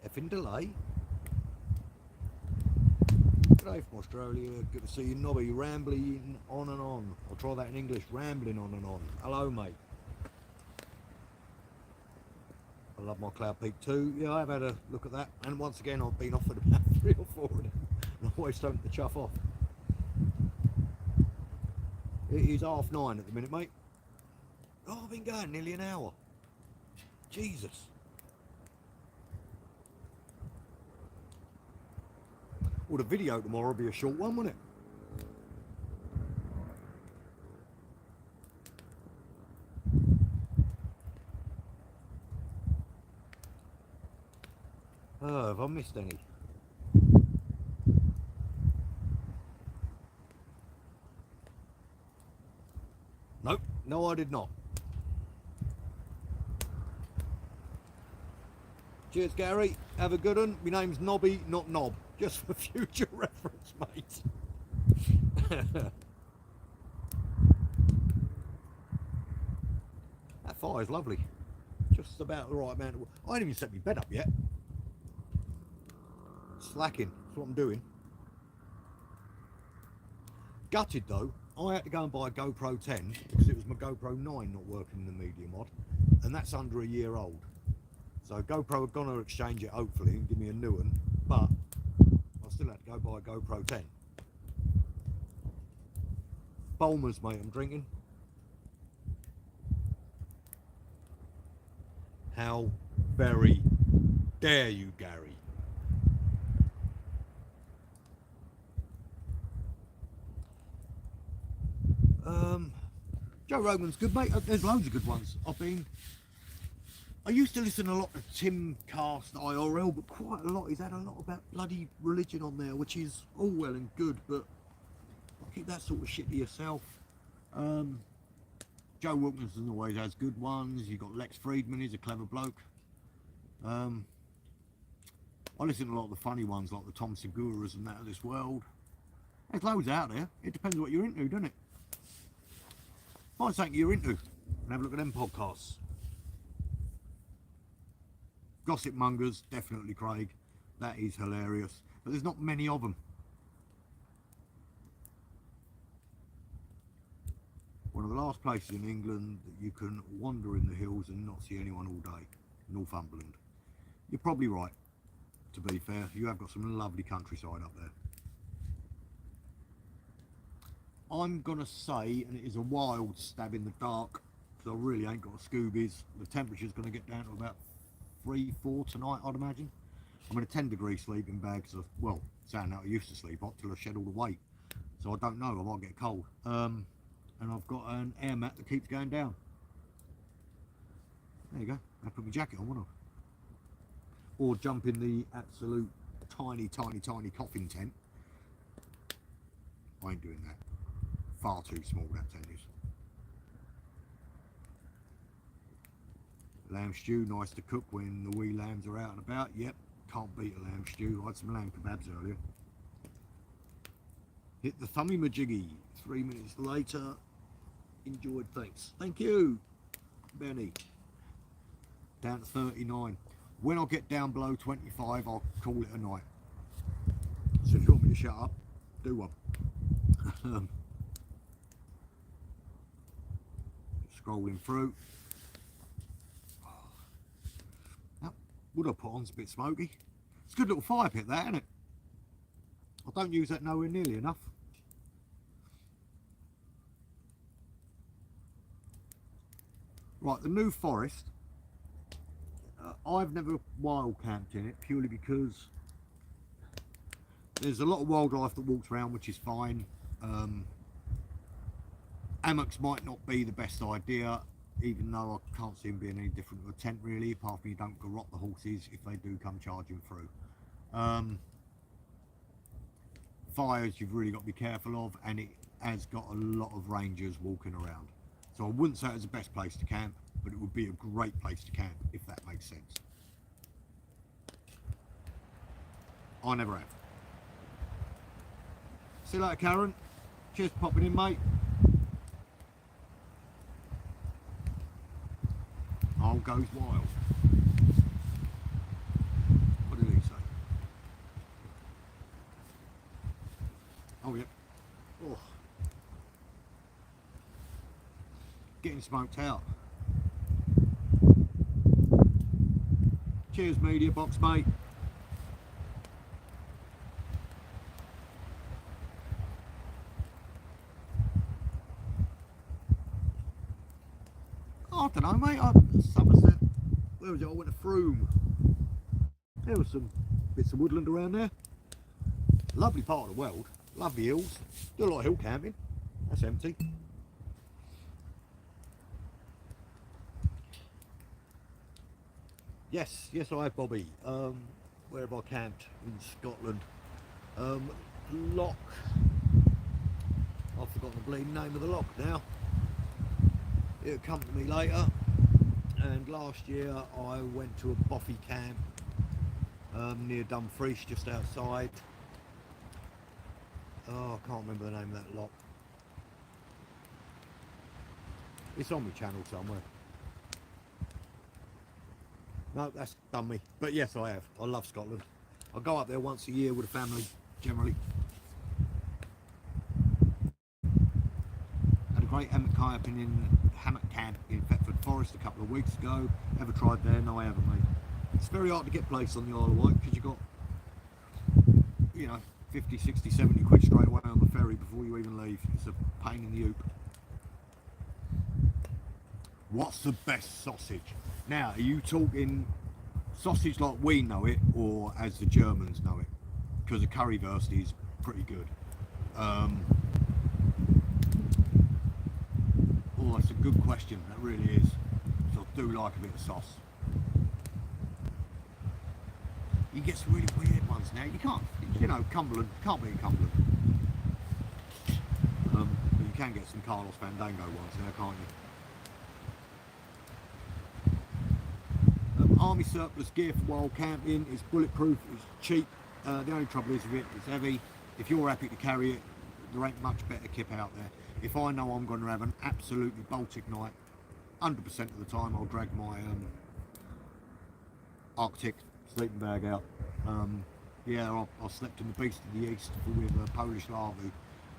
Effing delay. G'day from Australia, good to see you, Nobby, rambling on and on. I'll try that in English, rambling on and on. Hello, mate. I love my Cloud Peak too. Yeah, I've had a look at that, and once again I've been offered about 3 or 4 of them, and I always don't chuff off. It is 9:30 at the minute, mate. Oh, I've been going nearly an hour. Jesus. Well, the video tomorrow will be a short one, won't it? Oh, have I missed any? Nope, no I did not. Cheers, Gary. Have a good one. My name's Nobby, not Knob. Just for future reference, mate. That fire's lovely. Just about the right amount of... I ain't even set my bed up yet. Slacking. That's what I'm doing. Gutted, though. I had to go and buy a GoPro 10 because it was my GoPro 9 not working in the media mod. And that's under a year old. So GoPro are going to exchange it, hopefully, and give me a new one. But I still had to go buy a GoPro 10. Bulmers, mate, I'm drinking. How very dare you, Gary? Joe Rogan's good, mate. There's loads of good ones. I used to listen a lot to Tim Cast IRL, but quite a lot. He's had a lot about bloody religion on there, which is all well and good, but keep that sort of shit to yourself. Joe Wilkinson always has good ones. You've got Lex Friedman, he's a clever bloke. I listen to a lot of the funny ones, like the Tom Seguras and that of this world. There's loads out there. It depends what you're into, doesn't it? Find something you're into and have a look at them podcasts. Gossip Mongers, definitely, Craig. That is hilarious. But there's not many of them. One of the last places in England that you can wander in the hills and not see anyone all day. Northumberland. You're probably right, to be fair. You have got some lovely countryside up there. I'm going to say, and it is a wild stab in the dark, because I really ain't got a Scoobies. The temperature's going to get down to about 3-4 tonight, I'd imagine. I'm in a 10-degree sleeping bag, because, well, saying that I used to sleep hot till I shed all the weight. So I don't know, I might get cold. And I've got an air mat that keeps going down. There you go. I put my jacket on, won't I? Or jump in the absolute tiny coffin tent. I ain't doing that. Far too small, that tent is. Lamb stew, nice to cook when the wee lambs are out and about. Yep, can't beat a lamb stew. I had some lamb kebabs earlier. Hit the thummy majiggy. 3 minutes later. Enjoyed, thanks. Thank you, Benny. Down to 39. When I get down below 25, I'll call it a night. So if you want me to shut up, do one. Scrolling through. That wood I put on's a bit smoky. It's a good little fire pit, that, isn't it? I don't use that nowhere nearly enough. Right, the New Forest. I've never wild camped in it purely because there's a lot of wildlife that walks around, which is fine. Hammocks might not be the best idea, even though I can't see them being any different to a tent really, apart from you don't garrot the horses if they do come charging through. Fires you've really got to be careful of, and it has got a lot of rangers walking around. So I wouldn't say it's the best place to camp, but it would be a great place to camp if that makes sense. I never have. See you later, Karen. Cheers for popping in, mate. All goes wild. What did he say? Oh, yeah. Oh. Getting smoked out. Cheers, media box, mate. I don't know, mate. Somerset. Where was it? I went to Froome. There was some bits of woodland around there. Lovely part of the world. Lovely hills. Do a lot of hill camping. That's empty. Yes, I have, Bobby. Where have I camped? In Scotland. Loch. I've forgotten the bleeding name of the loch now. It'll come to me later. And last year I went to a boffy camp near Dumfries, just outside. Oh, I can't remember the name of that loch. It's on my channel somewhere. No, that's done me. But yes, I have. I love Scotland. I go up there once a year with a family, generally. Had a great hammock camp in Thetford Forest a couple of weeks ago. Ever tried there? No, I haven't, mate. It's very hard to get places on the Isle of Wight because you've got, you know, 50, 60, 70 quid straight away on the ferry before you even leave. It's a pain in the hoop. What's the best sausage? Now, are you talking sausage like we know it, or as the Germans know it? Because the currywurst is pretty good. Oh, that's a good question. That really is. So I do like a bit of sauce. You get some really weird ones now. You can't, you know, Cumberland, can't beat Cumberland. But you can get some Carlos Fandango ones now, can't you? Army surplus gear for wild camping. It's bulletproof, it's cheap. The only trouble is with it, it's heavy. If you're happy to carry it, there ain't much better kit out there. If I know I'm going to have an absolutely Baltic night, 100% of the time I'll drag my Arctic sleeping bag out. Yeah, I slept in the Beast of the East with a Polish larvae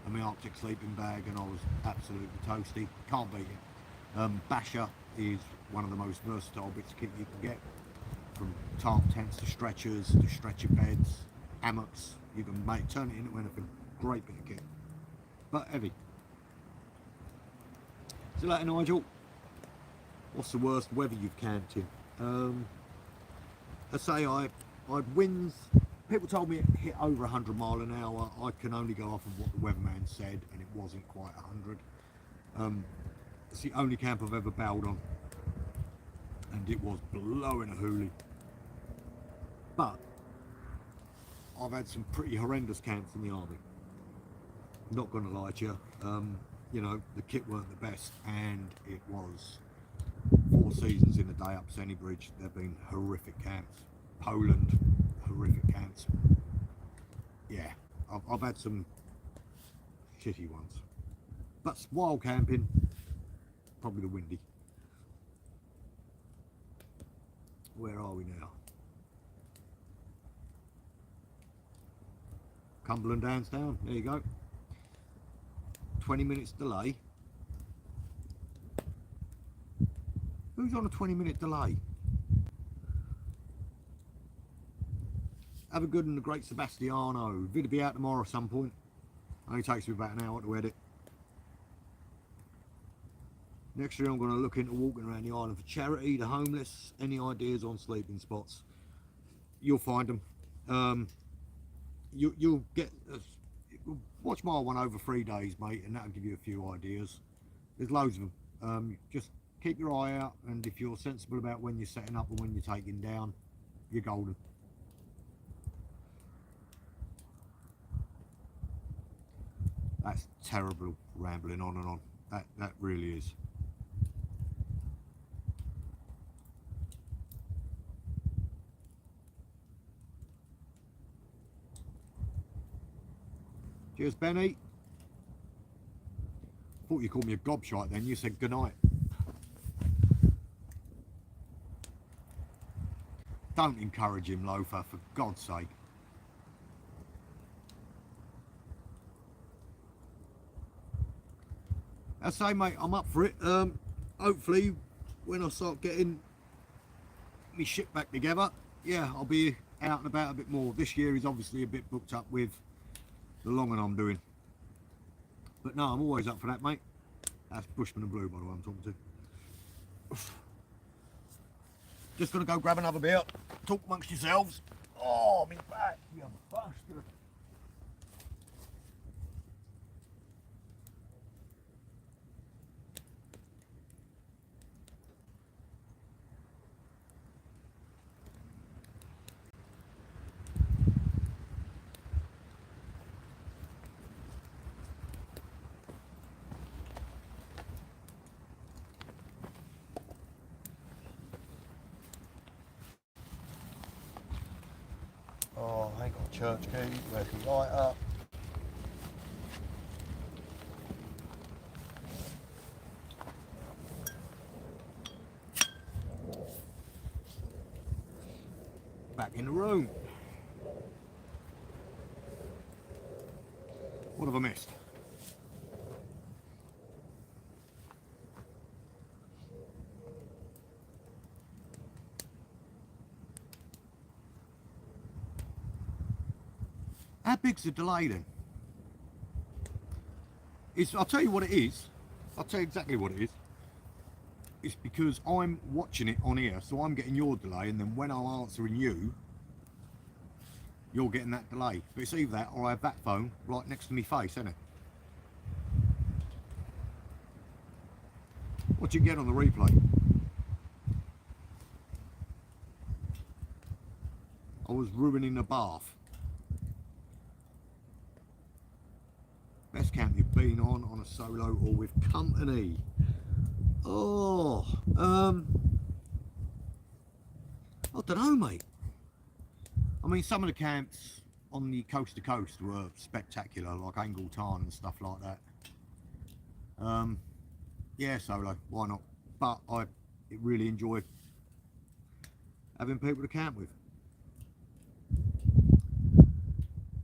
and my Arctic sleeping bag, and I was absolutely toasty. Can't beat it. Basher is one of the most versatile bits of kit you can get, from tarp tents to stretchers to stretcher beds, hammocks. You can turn it into anything. Great bit of kit, but heavy. So later, Nigel, what's the worst weather you've camped in? I say I had winds. People told me it hit over 100 mile an hour. I can only go off of what the weatherman said, and it wasn't quite 100. It's the only camp I've ever bowed on, and it was blowing a hoolie. But I've had some pretty horrendous camps in the army. Not gonna lie to you. You know, the kit weren't the best, and it was 4 seasons in a day up Senny Bridge. There've been horrific camps. Poland, horrific camps. Yeah, I've had some shitty ones. But wild camping, probably the windy. Where are we now? Cumberland Downsdown, there you go. 20 minutes delay. Who's on a 20-minute delay? Have a good one, the Great Sebastiano. Video be out tomorrow at some point. Only takes me about an hour to edit. Next year I'm going to look into walking around the island for charity, the homeless. Any ideas on sleeping spots? You'll find them. You'll get... watch my one over 3 days, mate, and that'll give you a few ideas. There's loads of them. Just keep your eye out, and if you're sensible about when you're setting up and when you're taking down, you're golden. That's terrible rambling on and on. That really is. Cheers, Benny. Thought you called me a gobshite then. You said goodnight. Don't encourage him, loafer, for God's sake. I say, mate, I'm up for it. Hopefully, when I start getting my shit back together, yeah, I'll be out and about a bit more. This year is obviously a bit booked up with the long one I'm doing. But no, I'm always up for that, mate. That's Bushman and Blue, by the way, I'm talking to. Just gonna go grab another beer, talk amongst yourselves. Oh, me back, you bastard. Oh, I ain't got a church key. Where's the lighter? Back in the room. What have I missed? How big's the delay then? I'll tell you what it is. I'll tell you exactly what it is. It's because I'm watching it on here, so I'm getting your delay, and then when I'm answering you, you're getting that delay. But it's either that or I have that phone right next to my face, isn't it? What you get on the replay? I was ruining the bath. Best camp you've been on a solo or with company? Oh, I don't know, mate. I mean, some of the camps on the coast to coast were spectacular, like Angleton and stuff like that. Yeah, solo, why not? But I really enjoy having people to camp with.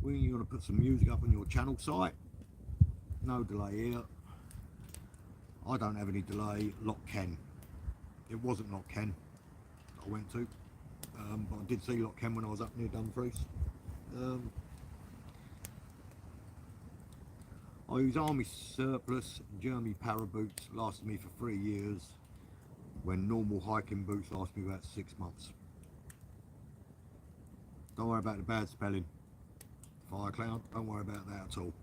When you're going to put some music up on your channel site, no delay here. I don't have any delay. Loch Ken. It wasn't Loch Ken I went to, but I did see Loch Ken when I was up near Dumfries. I use army surplus. Germany para boots lasted me for 3 years, when normal hiking boots last me about 6 months. Don't worry about the bad spelling, Firecloud. Don't worry about that at all.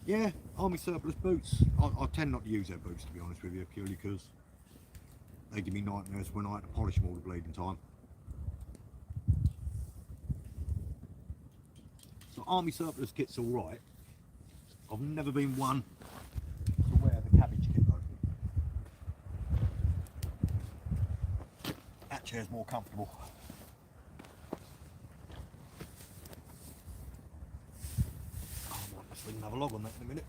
Yeah, army surplus boots. I tend not to use their boots, to be honest with you, purely because they give me nightmares when I have to polish them all the bleeding time. So army surplus kit's all right. I've never been one to wear the cabbage kit though. That chair's more comfortable. I might just have a log on that in a minute.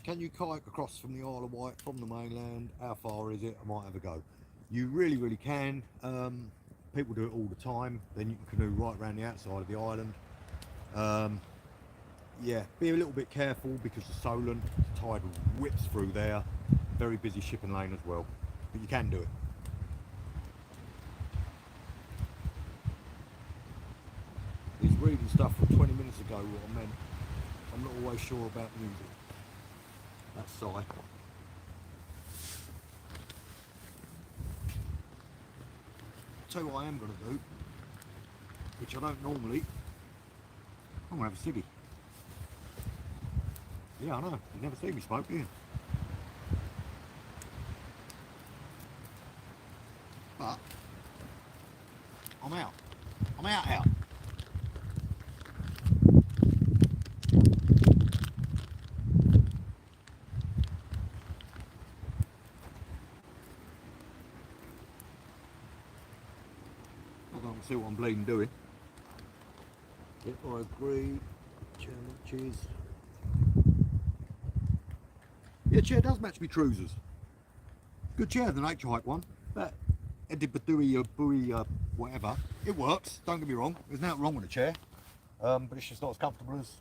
Can you kayak across from the Isle of Wight from the mainland? How far is it? I might have a go. You really can. People do it all the time. Then you can canoe right around the outside of the island. Yeah, be a little bit careful because the Solent, the tide whips through there. Very busy shipping lane as well, but you can do it. He's reading stuff from 20 minutes ago what I meant. I'm not always sure about music. That's sigh. Tell you what I am going to do, which I don't normally. I'm going to have a ciggy. Yeah, I know. You never see me smoke, do you? But I'm out. I'm out. See what I'm bleeding doing. Yep, I agree. Chair matches. Yeah, chair does match me trousers. Good chair, the nature hike one. That Eddie Badui or Bui whatever. It works, don't get me wrong. There's nothing wrong with the chair. But it's just not as comfortable as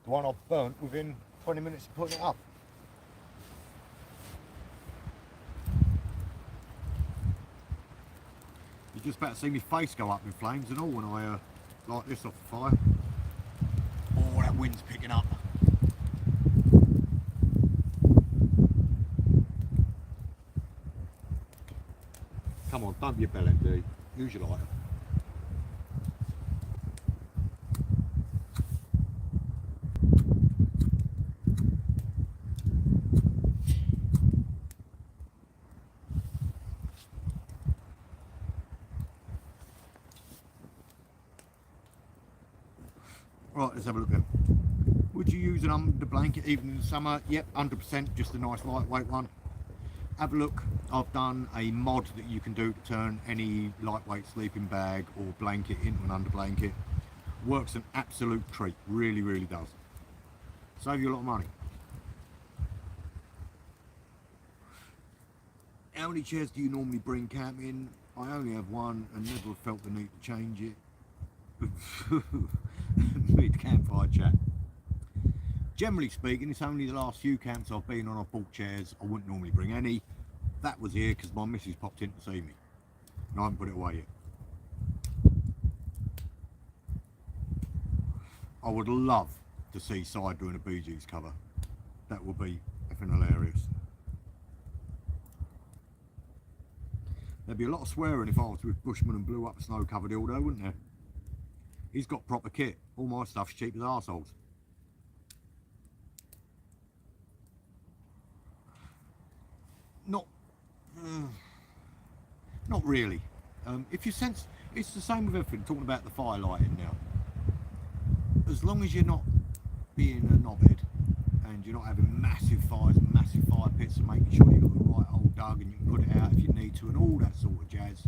the one I burnt within 20 minutes of putting it up. just about to see my face go up in flames and all when I light this off the fire. Oh, that wind's picking up. Come on, don't be a bellend, dude. Use your lighter. Right, let's have a look then. Would you use an under blanket even in the summer? Yep, 100%, just a nice lightweight one. Have a look. I've done a mod that you can do to turn any lightweight sleeping bag or blanket into an under blanket. Works an absolute treat, really, really does. Save you a lot of money. How many chairs do you normally bring camping? I only have one and never felt the need to change it. Mid campfire chat. Generally speaking, it's only the last few camps I've been on I've bought chairs. I wouldn't normally bring any. That was here because my missus popped in to see me and I haven't put it away yet. I would love to see Side doing a Bee Gees cover. That would be effing hilarious. There'd be a lot of swearing if I was with Bushman and blew up a snow-covered dildo, wouldn't there? He's got proper kit. All my stuff's cheap as arseholes. Not really. If you sense, it's the same with everything. Talking about the fire lighting now. As long as you're not being a knobhead and you're not having massive fires and massive fire pits and making sure you've got the right hole dug and you can put it out if you need to and all that sort of jazz,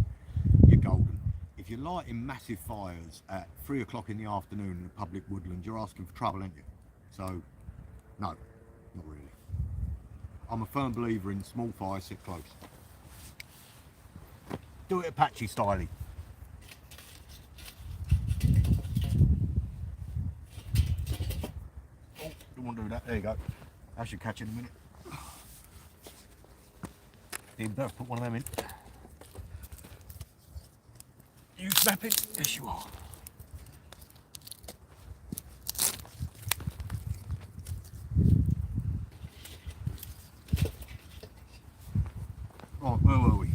you're golden. If you're lighting massive fires at 3 o'clock in the afternoon in a public woodland, you're asking for trouble, aren't you? So, no, not really. I'm a firm believer in small fires, sit close. Do it Apache styling. Oh, don't want to do that. There you go. I should catch it in a minute. Even better put one of them in. You snapping? Yes, you are. Right, where were we?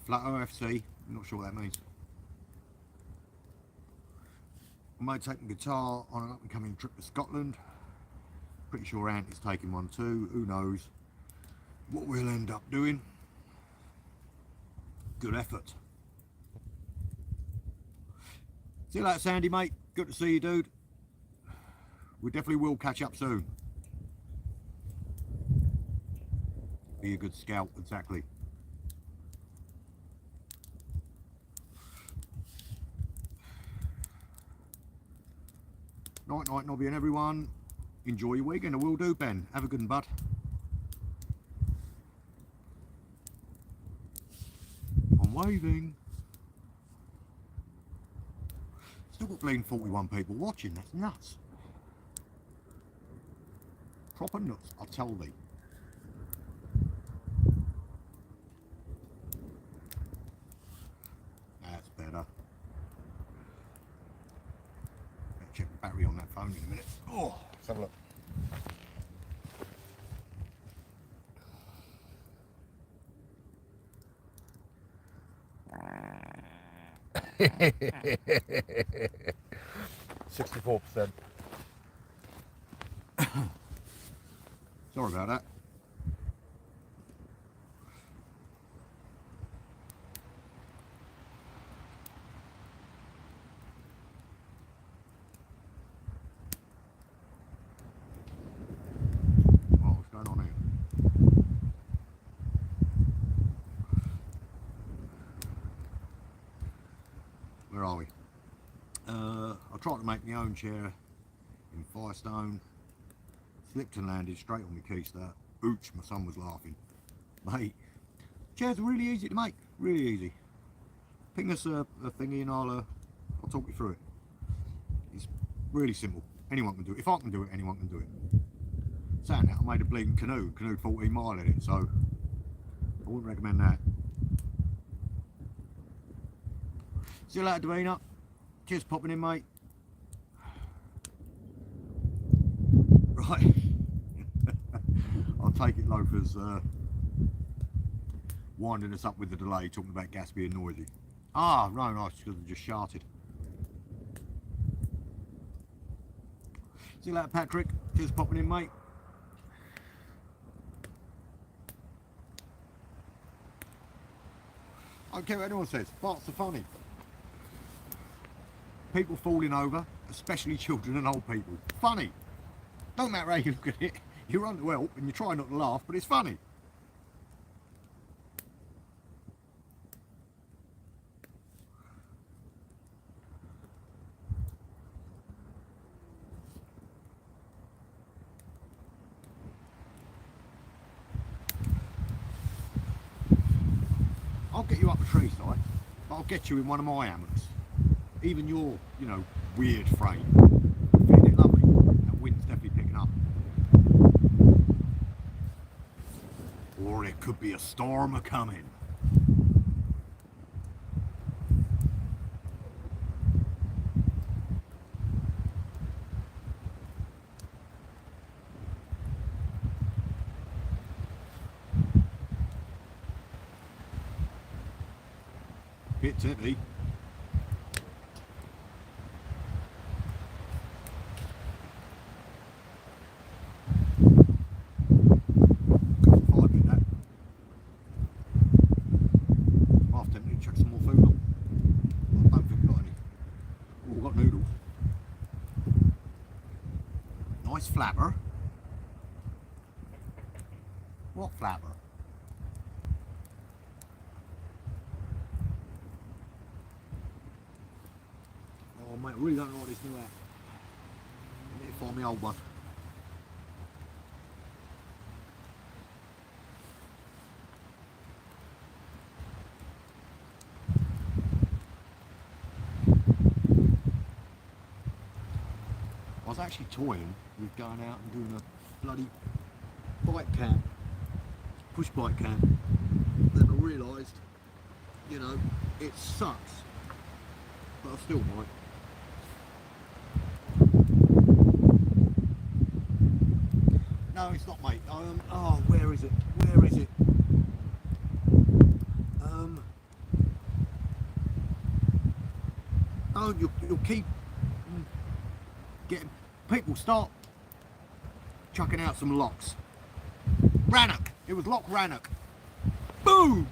Flat OFC, I'm not sure what that means. I may take the guitar on an up and coming trip to Scotland. Pretty sure Ant is taking one too, who knows what we'll end up doing. Good effort. See you later, Sandy, mate. Good to see you, dude. We definitely will catch up soon. Be a good scout, exactly. Night, night, Nobby and everyone. Enjoy your weekend. I will do, Ben. Have a good one, bud. I'm waving. Still got bleeding 41 people watching. That's nuts. Proper nuts, I'll tell thee. That's better. Check the battery on that phone in a minute. Oh, let's have a look. %. Sorry about that. What's going on here? Where are we? I tried to make my own chair in Firestone. Slipped and landed straight on my keister. Ooch, my son was laughing. Mate, chairs are really easy to make, really easy. Ping us a thingy and I'll talk you through it. It's Really simple. Anyone can do it. If I can do it, anyone can do it. Saying that, I made a bleeding canoed 14 mile in it, so I wouldn't recommend that. See you later, Davina. Cheers for popping in, mate. Right. I'll take it Loafers winding us up with the delay, talking about gas being noisy. Ah, no, nice, because I just sharted. See you later, Patrick. Cheers for popping in, mate. I don't care what anyone says, farts are funny. People falling over, especially children and old people. Funny. Don't matter how you look at it, you're under help and you try not to laugh, but it's funny. I'll get you up a tree side, but I'll get you in one of my hammocks. Even your, you know, weird frame. Isn't it lovely? That wind's definitely picking up. Or it could be a storm a-coming. Bit tippy. Flapper. What flapper? Oh mate, I really don't know what this new at. I need to find my old one. I was actually toying with going out and doing a bloody bike camp, push bike camp. Then I realised, you know, it sucks, but I still might. No, it's not, mate. Oh, where is it? Where is it? Oh, you'll keep getting people start chucking out some locks. Rannoch. It was Loch Rannoch. Boom!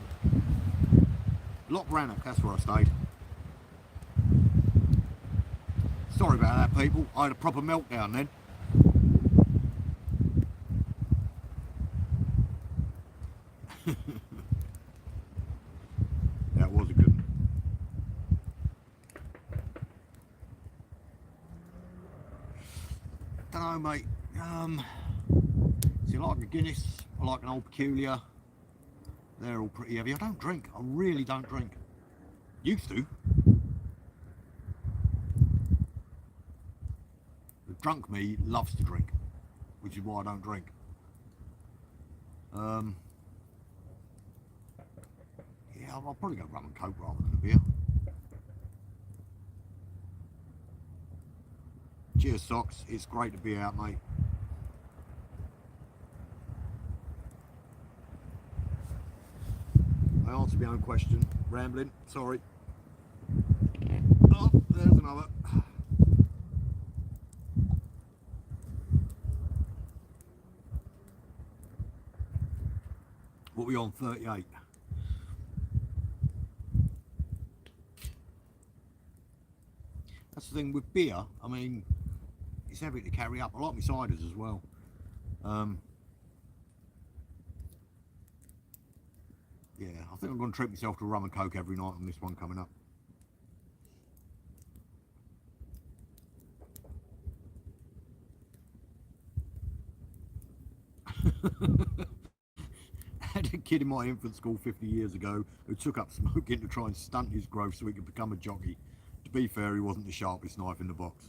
Loch Rannoch, that's where I stayed. Sorry about that, people. I had a proper meltdown then. That was a good one. Don't know, mate. See, I like a Guinness, I like an Old Peculiar. They're all pretty heavy. I don't drink. I really don't drink. Used to. The drunk me loves to drink, which is why I don't drink. Yeah, I'll probably go rum and coke rather than a beer. Cheers, Socks. It's great to be out, mate. I answered my own question. Rambling. Sorry. Oh, there's another. What are we on? 38. That's the thing with beer. I mean, it's heavy to carry up. I like my ciders as well. Yeah, I think I'm going to treat myself to rum and coke every night on this one coming up. I had a kid in my infant school 50 years ago who took up smoking to try and stunt his growth so he could become a jockey. To be fair, he wasn't the sharpest knife in the box.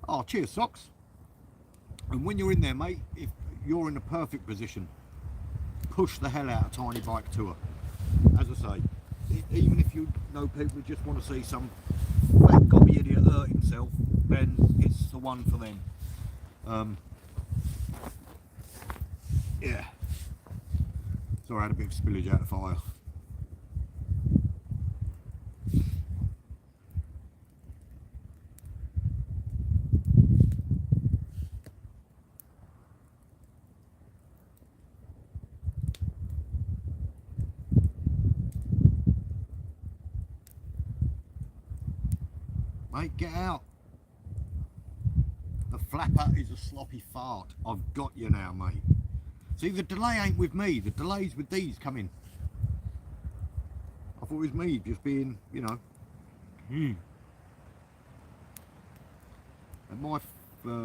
Oh, cheers, Socks. And when you're in there, mate, if you're in the perfect position, push the hell out of Tiny Bike Tour. As I say, even if you know people who just want to see some fat gobby idiot hurt himself, then it's the one for them. Yeah. Sorry, I had a bit of spillage out of the fire. Mate, get out. The flapper is a sloppy fart. I've got you now, mate. See, the delay ain't with me. The delay's with these coming. I thought it was me just being, you know. At my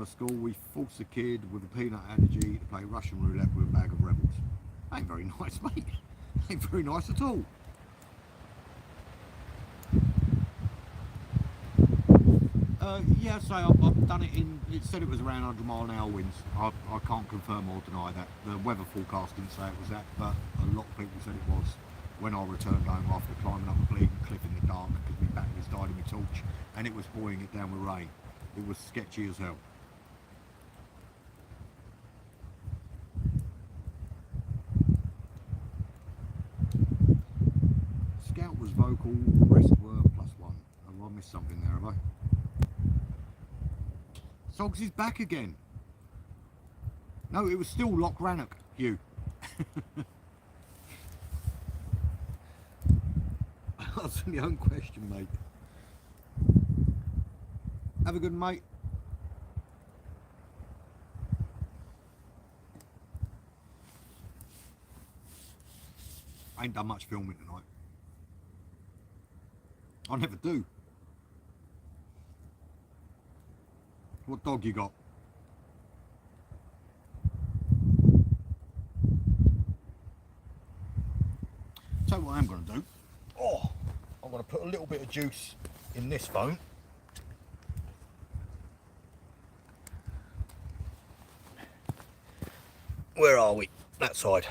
school, we forced a kid with a peanut allergy to play Russian roulette with a bag of rebels. Ain't very nice, mate. Ain't very nice at all. Yeah, so I've done it in, it said it was around 100-mile-an-hour winds. I can't confirm or deny that. The weather forecast didn't say it was that, but a lot of people said it was when I returned home after climbing up a bleeding cliff in the dark because my batteries died in my torch and it was pouring it down with rain. It was sketchy as hell. Scout was vocal, rest were +1. Oh, I missed something there, have I? Sogs is back again. No, it was still Loch Rannoch, you. Answer my own question, mate. Have a good one, mate. I ain't done much filming tonight. I never do. What dog you got? Tell you what I'm going to do. Oh, I'm going to put a little bit of juice in this phone. Where are we? That side.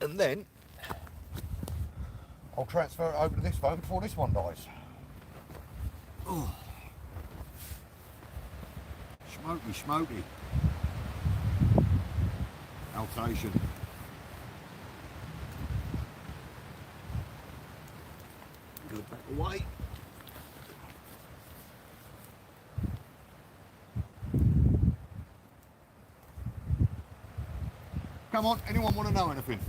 And then I'll transfer it over to this phone before this one dies. Oh. Smoky. Alsatian. Go back away. Come on, anyone want to know anything?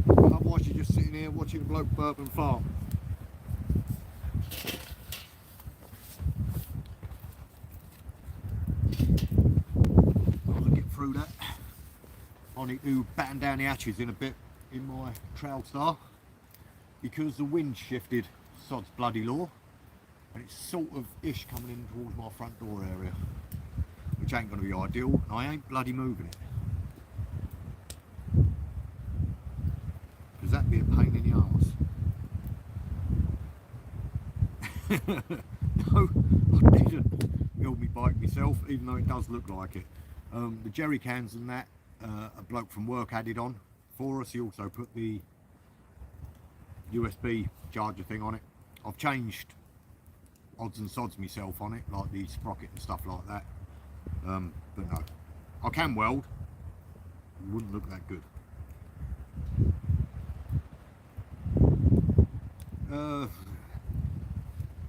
Otherwise you're just sitting here watching a bloke burp and fart. I'll get through that. I need to batten down the hatches in a bit in my Trout Star because the wind shifted, sod's bloody law, and it's sort of ish coming in towards my front door area, which ain't going to be ideal, and I ain't bloody moving it. Because that'd be a pain in the arse. No, I didn't build my bike myself, even though it does look like it. The jerry cans and that, a bloke from work added on for us. He also put the USB charger thing on it. I've changed odds and sods myself on it, like the sprocket and stuff like that. But no, I can weld. It wouldn't look that good.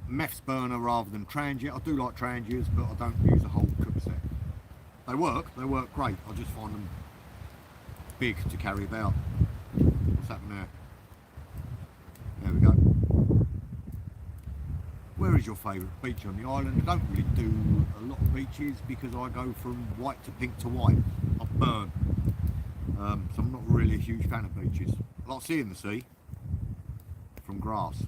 Meths burner rather than transient. I do like transients, but I don't use a whole cook set. They work great. I just find them big to carry about. What's happened there? There we go. Where is your favourite beach on the island? I don't really do a lot of beaches because I go from white to pink to white. I burn. So I'm not really a huge fan of beaches. I like seeing the sea from grass.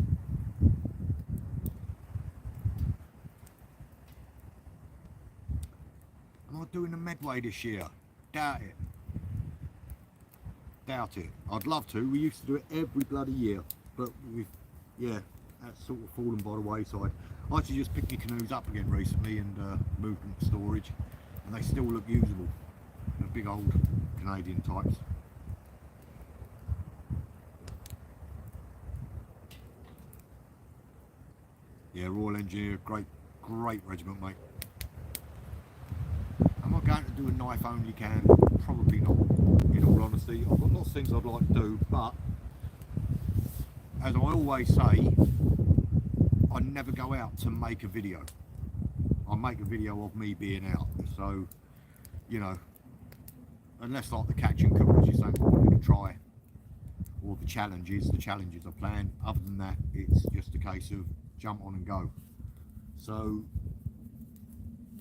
Am I doing a Medway this year? Doubt it. I'd love to. We used to do it every bloody year. but yeah, that's sort of fallen by the wayside. I actually just picked my canoes up again recently and moved them to storage, and they still look usable. They're big old Canadian types. Yeah, Royal Engineer, great regiment, mate. Am I going to do a knife only can? Probably not, in all honesty. I've got lots of things I'd like to do, but as I always say, I never go out to make a video. I make a video of me being out. So, you know, unless like the catch and cook, which is something I wanted to try, or the challenges I plan. Other than that, it's just a case of jump on and go. So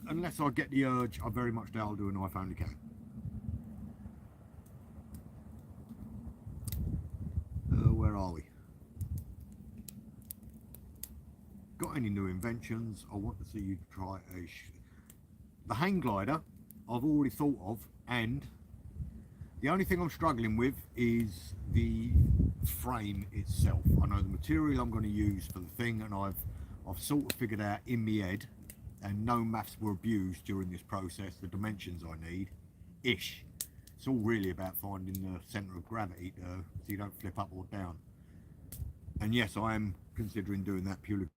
unless I get the urge, I very much doubt I'll do a knife only can. Where are we? Got any new inventions? I want to see you try the hang glider. I've already thought of, and the only thing I'm struggling with is the frame itself. I know the material I'm going to use for the thing, and I've sort of figured out in my head, and no maths were abused during this process, the dimensions I need, ish. It's all really about finding the centre of gravity so you don't flip up or down. And yes, I am considering doing that purely.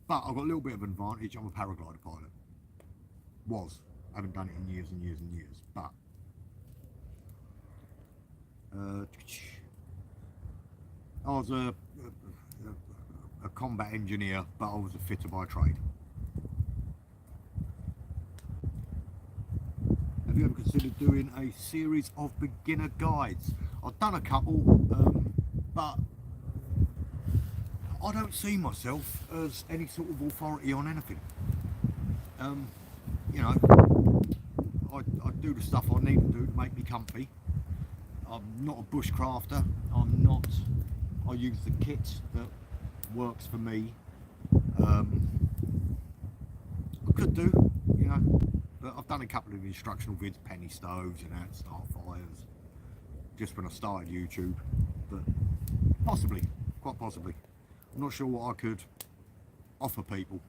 But I've got a little bit of an advantage. I'm a paraglider pilot. I haven't done it in years and years and years, but I was a combat engineer, but I was a fitter by trade. Have you ever considered doing a series of beginner guides? I've done a couple, but I don't see myself as any sort of authority on anything. You know, I do the stuff I need to do to make me comfy. I'm not a bushcrafter. I use the kit that works for me. I could do, you know, but I've done a couple of instructional vids, penny stoves and how to start fires, just when I started YouTube. But possibly, quite possibly. I'm not sure what I could offer people.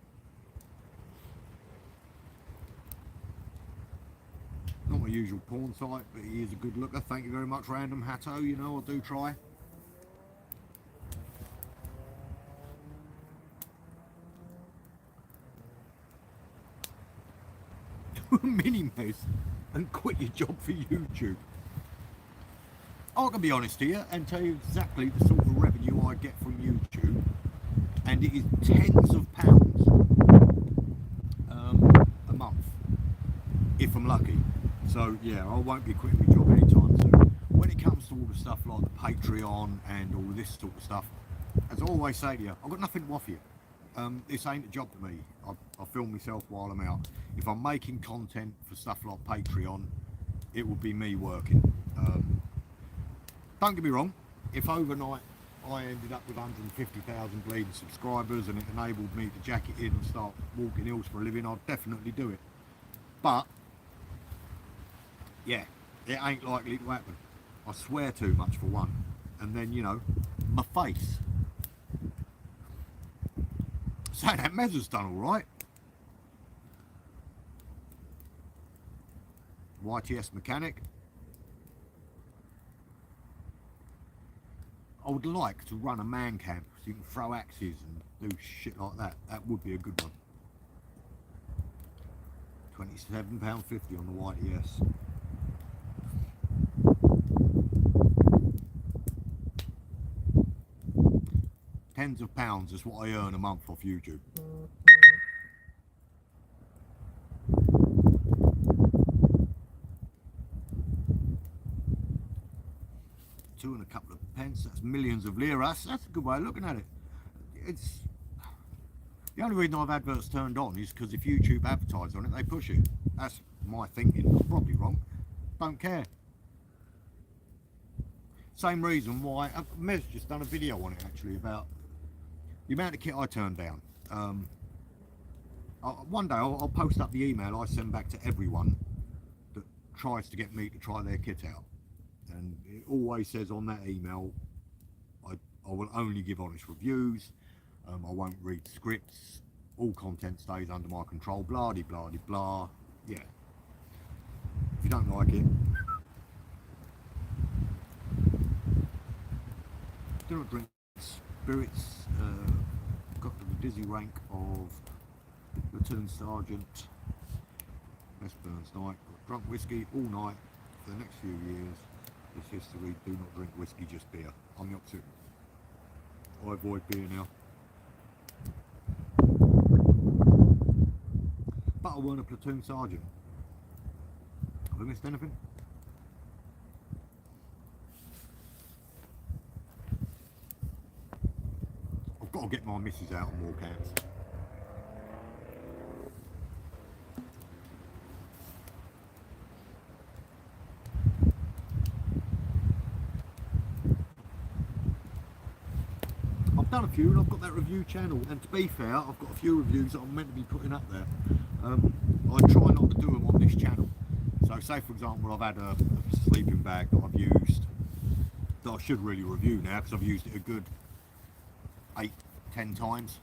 Not my usual porn site, but he is a good looker. Thank you very much, Random Hatto. You know, I do try. Do a mini mess and quit your job for YouTube. I can be honest here and tell you exactly the sort of revenue I get from YouTube, and it is tens of pounds a month, if I'm lucky. So yeah, I won't be quitting my job anytime soon. When it comes to all the stuff like the Patreon and all this sort of stuff, as I always say to you, I've got nothing to offer you. This ain't a job to me. I film myself while I'm out. If I'm making content for stuff like Patreon, it will be me working. Don't get me wrong, if overnight I ended up with 150,000 bleeding subscribers and it enabled me to jack it in and start walking hills for a living, I'd definitely do it. But yeah, it ain't likely to happen. I swear too much for one, and then, you know, my face. So that measure's done all right. YTS mechanic. I would like to run a man camp so you can throw axes and do shit like that. That would be a good one. £27.50 on the YTS. Tens of pounds is what I earn a month off YouTube. Two and a couple of pence, that's millions of liras. That's a good way of looking at it. It's the only reason I've adverts turned on is because if YouTube advertise on it, they push it. That's my thinking. I'm probably wrong. Don't care. Same reason why Mez just done a video on it actually about the amount of kit I turned down. One day I'll post up the email I send back to everyone that tries to get me to try their kit out, and it always says on that email, I I will only give honest reviews. I won't read scripts. All content stays under my control. Blah de blah de blah. Yeah. If you don't like it, do not drink spirits. Got to the dizzy rank of platoon sergeant. Best Burns night. Got drunk whiskey all night for the next few years. It's history. Do not drink whiskey, just beer. I'm the opposite. I avoid beer now. But I weren't a platoon sergeant. Have I missed anything? I've got to get my missus out on more camps. I've done a few and I've got that review channel, and to be fair, I've got a few reviews that I'm meant to be putting up there. I try not to do them on this channel. So say for example I've had a sleeping bag that I've used that I should really review now because I've used it a good 8-10 times,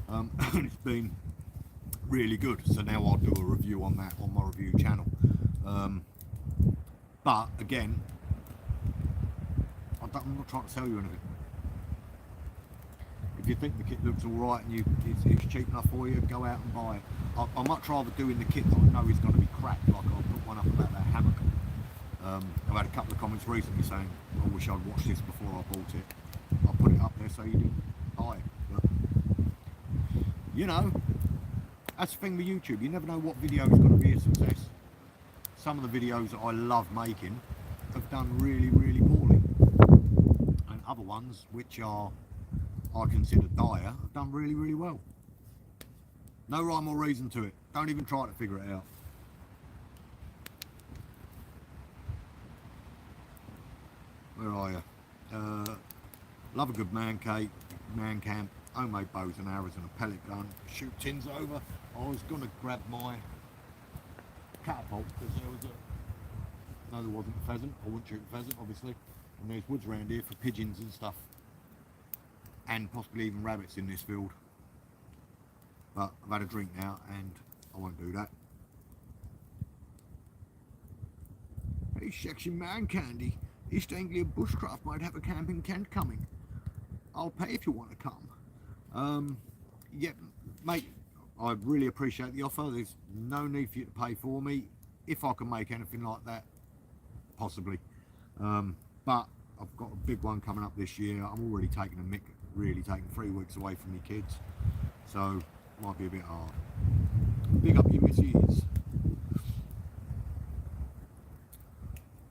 and it's been really good, so now I'll do a review on that on my review channel. But again, I'm not trying to sell you anything. If you think the kit looks alright and it's cheap enough for you, go out and buy it. I'd much rather doing the kit that I know is going to be crap, like I'll put one up about that hammock. I've had a couple of comments recently saying, I wish I'd watched this before I bought it. I'll put it up there so you didn't buy it. But, you know, that's the thing with YouTube, you never know what video is going to be a success. Some of the videos that I love making have done really, really poorly. And other ones, which I consider dire, have done really, really well. No rhyme or reason to it. Don't even try to figure it out. Where are you? Love a good man camp, homemade bows and arrows and a pellet gun. Shoot tins over. I was going to grab my catapult because there was a... No, there wasn't a pheasant. I wouldn't shoot a pheasant, obviously. And there's woods around here for pigeons and stuff. And possibly even rabbits in this field. But I've had a drink now and I won't do that. Hey, section man candy. East Anglia Bushcraft might have a camp in Kent coming. I'll pay if you want to come. Yeah, mate, I really appreciate the offer. There's no need for you to pay for me. If I can make anything like that, possibly. But I've got a big one coming up this year. I'm already taking a mick, really taking 3 weeks away from my kids. So, might be a bit hard. Big up your missus.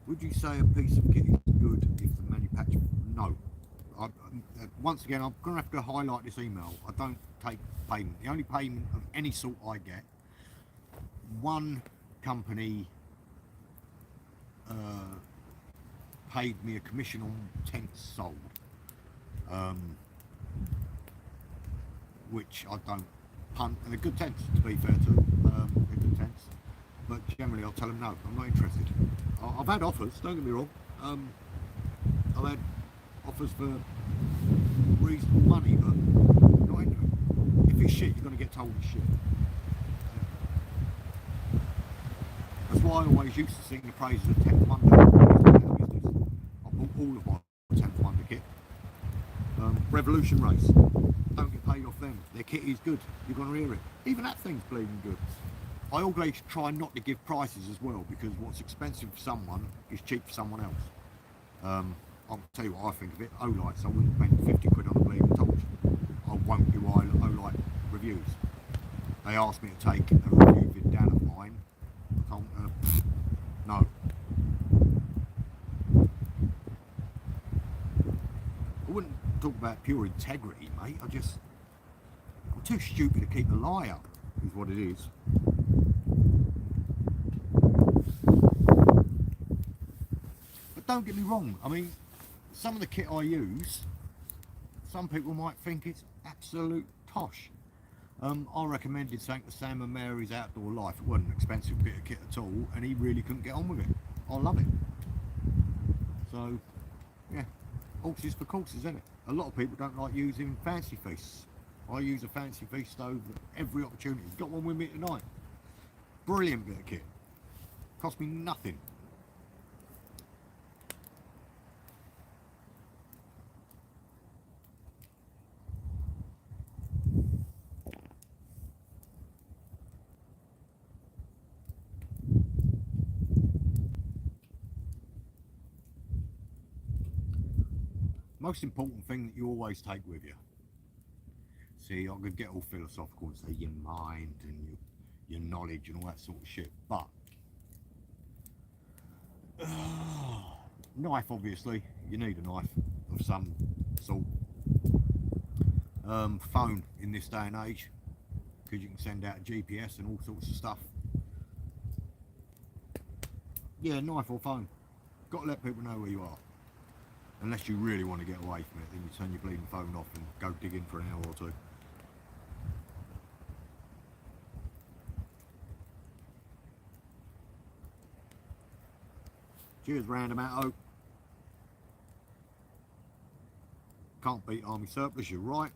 Would you say a piece of kit is good if the manufacturer... No. Once again, I'm going to have to highlight this email. I don't take payment. The only payment of any sort I get, one company paid me a commission on tents sold, which I don't punt, and they're good tents to be fair to, they're good tents, but generally I'll tell them no, I'm not interested. I've had offers, don't get me wrong, I've had offers for reasonable money, but not into it. If it's shit, you're going to get told it's shit. That's why I always used to sing the praises of 10th Wonder. I bought all of my 10th Wonder kit. Revolution Race, don't get paid off them. Their kit is good, you're going to hear it. Even that thing's bleeding good. I always try not to give prices as well, because what's expensive for someone is cheap for someone else. I'll tell you what I think of it. Olights, I wouldn't spend 50 quid on a bleeding torch. I won't do Olight reviews. They asked me to take a review vid down of mine. I told them, no. I wouldn't talk about pure integrity, mate. I'm too stupid to keep a lie up, is what it is. But don't get me wrong, I mean, some of the kit I use, some people might think it's absolute tosh. I recommended something to Sam and Mary's Outdoor Life. It wasn't an expensive bit of kit at all, and he really couldn't get on with it. I love it. So, yeah, Horses for courses, isn't it? A lot of people don't like using fancy feasts. I use a fancy feast stove at every opportunity. Got one with me tonight. Brilliant bit of kit. Cost me nothing. Most important thing that you always take with you. See, I could get all philosophical and say your mind and your knowledge and all that sort of shit, but knife, obviously, you need a knife of some sort. Phone in this day and age, because you can send out a GPS and all sorts of stuff. Yeah, knife or phone. Got to let people know where you are. Unless you really want to get away from it, then you turn your bleeding phone off and go digging for an hour or two. Cheers, Roundabout. Can't beat army surplus, you're right.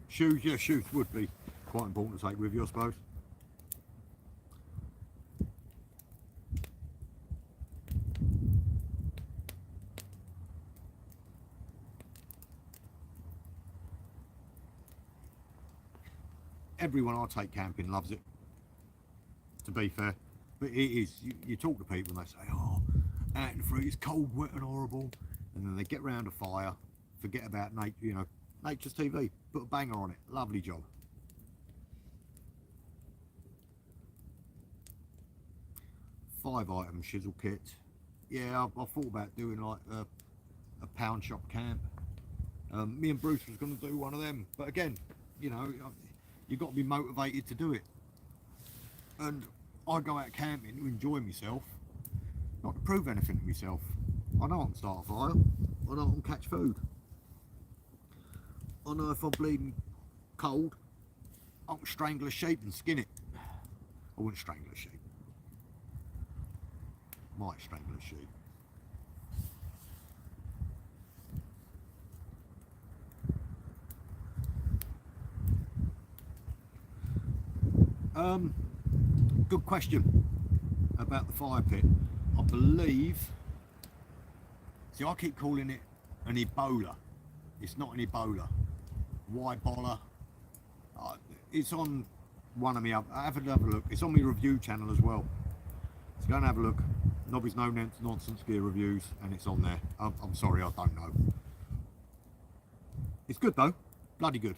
Shoes, yeah, shoes would be quite important to take with you, I suppose. Everyone I take camping loves it, to be fair. But it is, you talk to people and they say, oh, out in the fruit, it's cold, wet and horrible. And then they get round a fire, forget about nature, you know, nature's TV, put a banger on it, lovely job. Five item shizzle kit. Yeah, I thought about doing like a pound shop camp. Me and Bruce was going to do one of them, but again, you know, you've got to be motivated to do it. And I go out camping to enjoy myself, not to prove anything to myself. I know I can start a fire, I know I can catch food. I know if I'm bleeding cold, I can strangle a sheep and skin it. I wouldn't strangle a sheep. Might strangle a sheep. Good question about the fire pit. I believe, see, I keep calling it an Ebola. It's not an Ebola. Why boller? It's on one of me. Have a look. It's on my review channel as well. So go and have a look. Nobby's No Nonsense Gear Reviews, and it's on there. I'm sorry, I don't know. It's good though. Bloody good.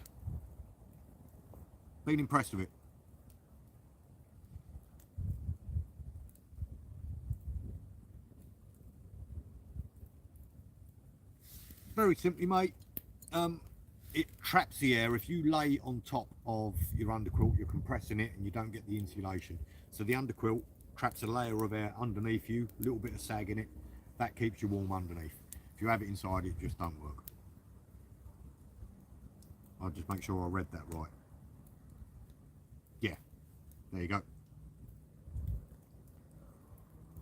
Been impressed with it. Very simply, mate, it traps the air. If you lay on top of your underquilt, you're compressing it and you don't get the insulation. So the underquilt traps a layer of air underneath you, a little bit of sag in it. That keeps you warm underneath. If you have it inside, it just don't work. I'll just make sure I read that right. Yeah, there you go.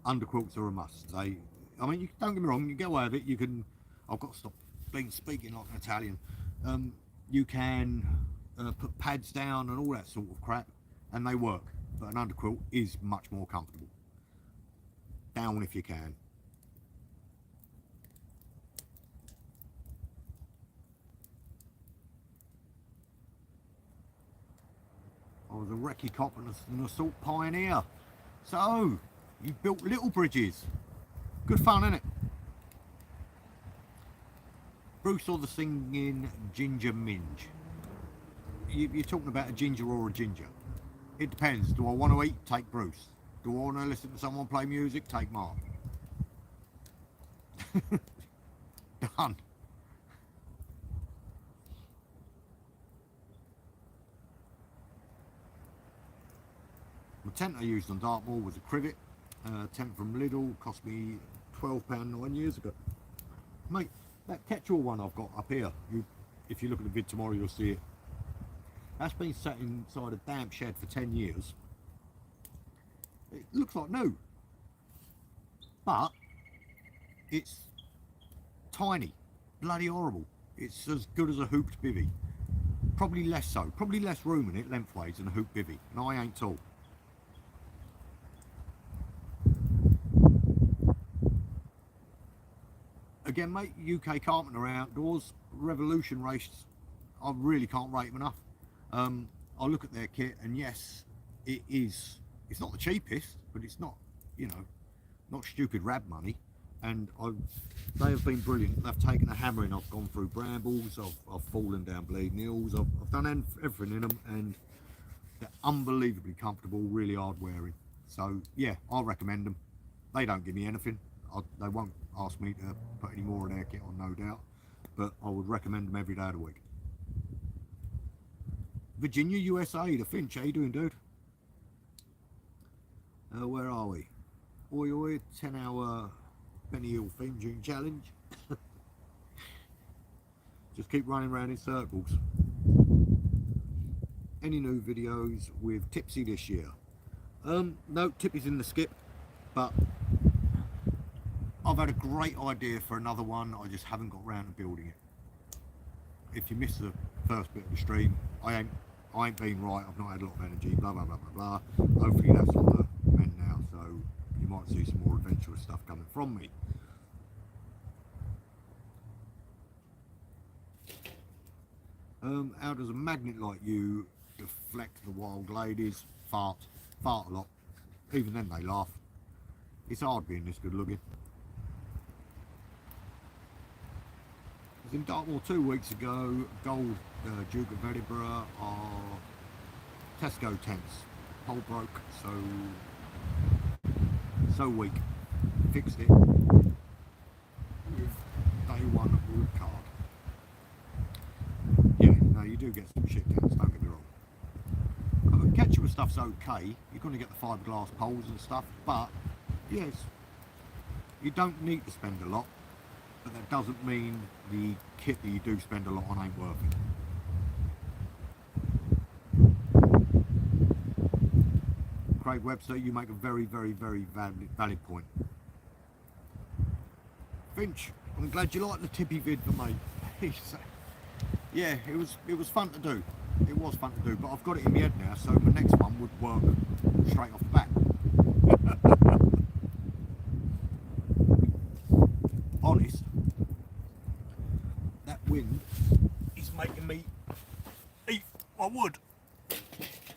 Underquilts are a must. I mean, don't get me wrong, you get away with it. You can, I've got to stop speaking like an Italian. You can put pads down and all that sort of crap, and they work. But an underquilt is much more comfortable. Down if you can. I was a recce cop and an assault pioneer. So, you built little bridges. Good fun, innit? Bruce or the singing ginger minge. You're talking about a ginger or a ginger. It depends. Do I want to eat? Take Bruce. Do I want to listen to someone play music? Take Mark. Done. The tent I used on Dartmoor was a Crivet. Tent from Lidl, cost me £12 9 years ago. Mate, that catch-all one I've got up here, if you look at the vid tomorrow you'll see it. That's been sat inside a damp shed for 10 years. It looks like new. but it's tiny, bloody horrible. It's as good as a hooped bivvy. Probably less so, probably less room in it lengthways than a hooped bivvy, and I ain't tall. Again, mate, UK Carpenter Outdoors, Revolution race, I really can't rate them enough. I look at their kit, and yes, it's not the cheapest, but it's not, you know, not stupid rab money. And they have been brilliant. They've taken a hammering. I've gone through brambles, I've fallen down bleeding hills, I've done everything in them, and they're unbelievably comfortable, really hard wearing. So yeah, I'll recommend them. They don't give me anything. They won't ask me to put any more of their kit on, no doubt, but I would recommend them every day of the week. Virginia, USA, the Finch, how you doing, dude? Where are we? Oi, 10-hour Benny Hill Finching challenge. Just keep running around in circles. Any new videos with Tipsy this year? No, Tippy's in the skip, but I've had a great idea for another one. I just haven't got round to building it. If you missed the first bit of the stream, I ain't been right. I've not had a lot of energy. Blah blah blah blah blah. Hopefully that's on the mend now, so you might see some more adventurous stuff coming from me. How does a magnet like you deflect the wild ladies? Fart a lot. Even then they laugh. It's hard being this good looking. I was in Dartmoor 2 weeks ago. Gold Duke of Edinburgh are Tesco tents. Pole broke, so weak. Fixed it with day one wood card. Yeah, no, you do get some shit tents, don't get me wrong. Ketchup stuff's okay. You're going to get the fiberglass poles and stuff, but yes, you don't need to spend a lot, but that doesn't mean the kit that you do spend a lot on ain't worth it. Craig Webster, you make a very, very, very valid point. Finch, I'm glad you liked the Tippy vid for me. Yeah, it was fun to do. It was fun to do, but I've got it in my head now, so the next one would work straight off the bat. Honest, that wind is making me eat my wood.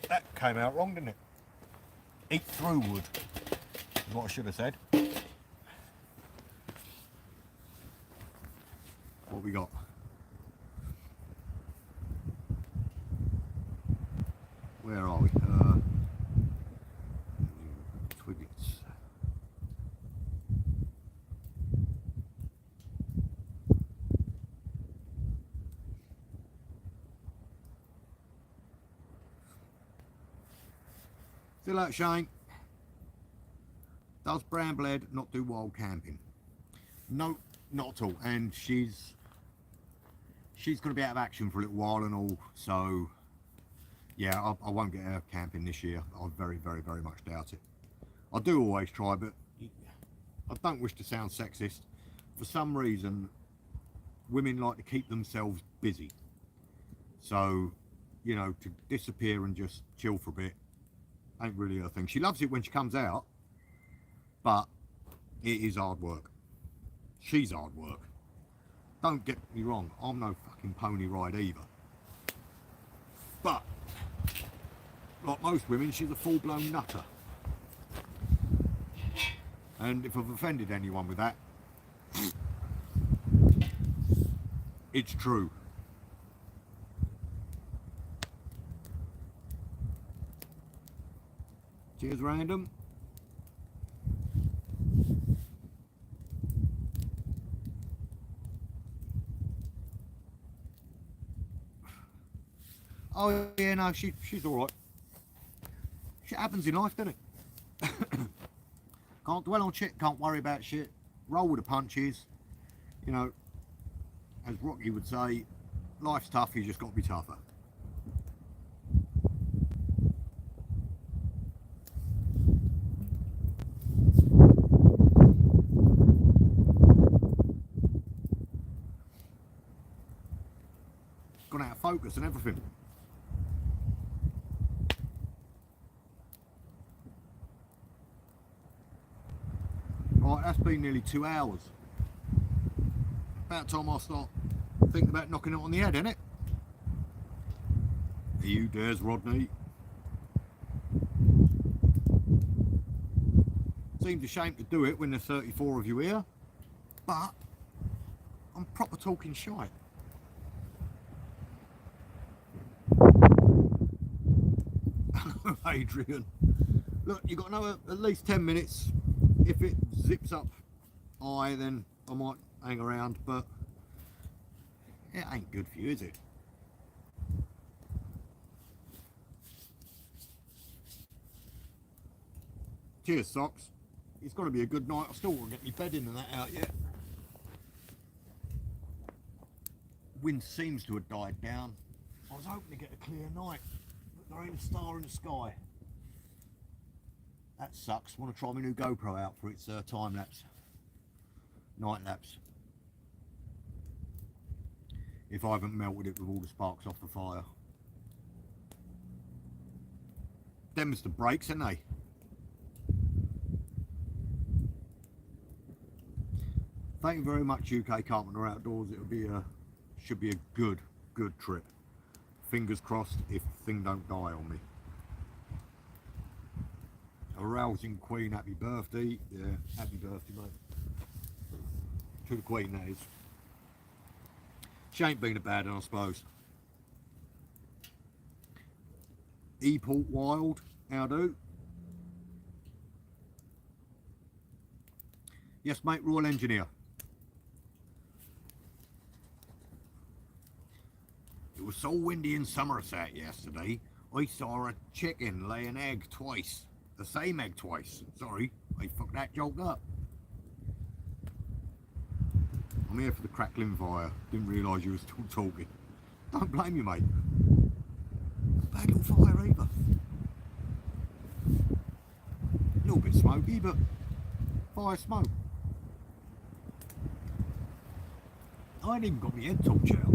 That came out wrong, didn't it? Eat through wood is what I should have said. What we got? Where are we? Twiggets. Still out, Shane. Does Bramblehead not do wild camping? No, not at all. And she's going to be out of action for a little while and all, so yeah, I won't get her camping this year. I very, very, very much doubt it. I do always try, but I don't wish to sound sexist. For some reason, women like to keep themselves busy. So, you know, to disappear and just chill for a bit ain't really her thing. She loves it when she comes out, but it is hard work. She's hard work. Don't get me wrong, I'm no fucking pony ride either. But like most women, she's a full-blown nutter. And if I've offended anyone with that, it's true. Cheers, random. Oh yeah, no, she's all right. Shit happens in life, doesn't it? Can't dwell on shit, can't worry about shit, roll with the punches. You know, as Rocky would say, life's tough, you just got to be tougher. focus and everything. Right, that's been nearly 2 hours. About time I start thinking about knocking it on the head, innit? You dares, Rodney. Seems a shame to do it when there's 34 of you here, but I'm proper talking shite. Adrian, look, you've got another at least 10 minutes. If it zips up high, then I might hang around, but it ain't good for you, is it? Cheers, Socks. It's going to be a good night. I still want to get my bedding and that out yet. Wind seems to have died down. I was hoping to get a clear night, but there ain't a star in the sky. That sucks. Want to try my new GoPro out for its time lapse, night lapse. If I haven't melted it with all the sparks off the fire. Them's the brakes, ain't they? Thank you very much, UK Carpenter Outdoors. It'll be should be a good trip. Fingers crossed if the thing don't die on me. A rousing Queen, happy birthday. Yeah, happy birthday, mate. To the Queen, that is. She ain't been a bad one, I suppose. E-Port Wild, how do? Yes, mate, Royal Engineer. It was so windy in Somerset yesterday, I saw a chicken lay an egg twice. The same egg twice. Sorry, I fucked that joke up. I'm here for the crackling fire. Didn't realise you were still talking. Don't blame you, mate. Bad little fire either. A little bit smoky, but fire smoke. I ain't even got my head torch out.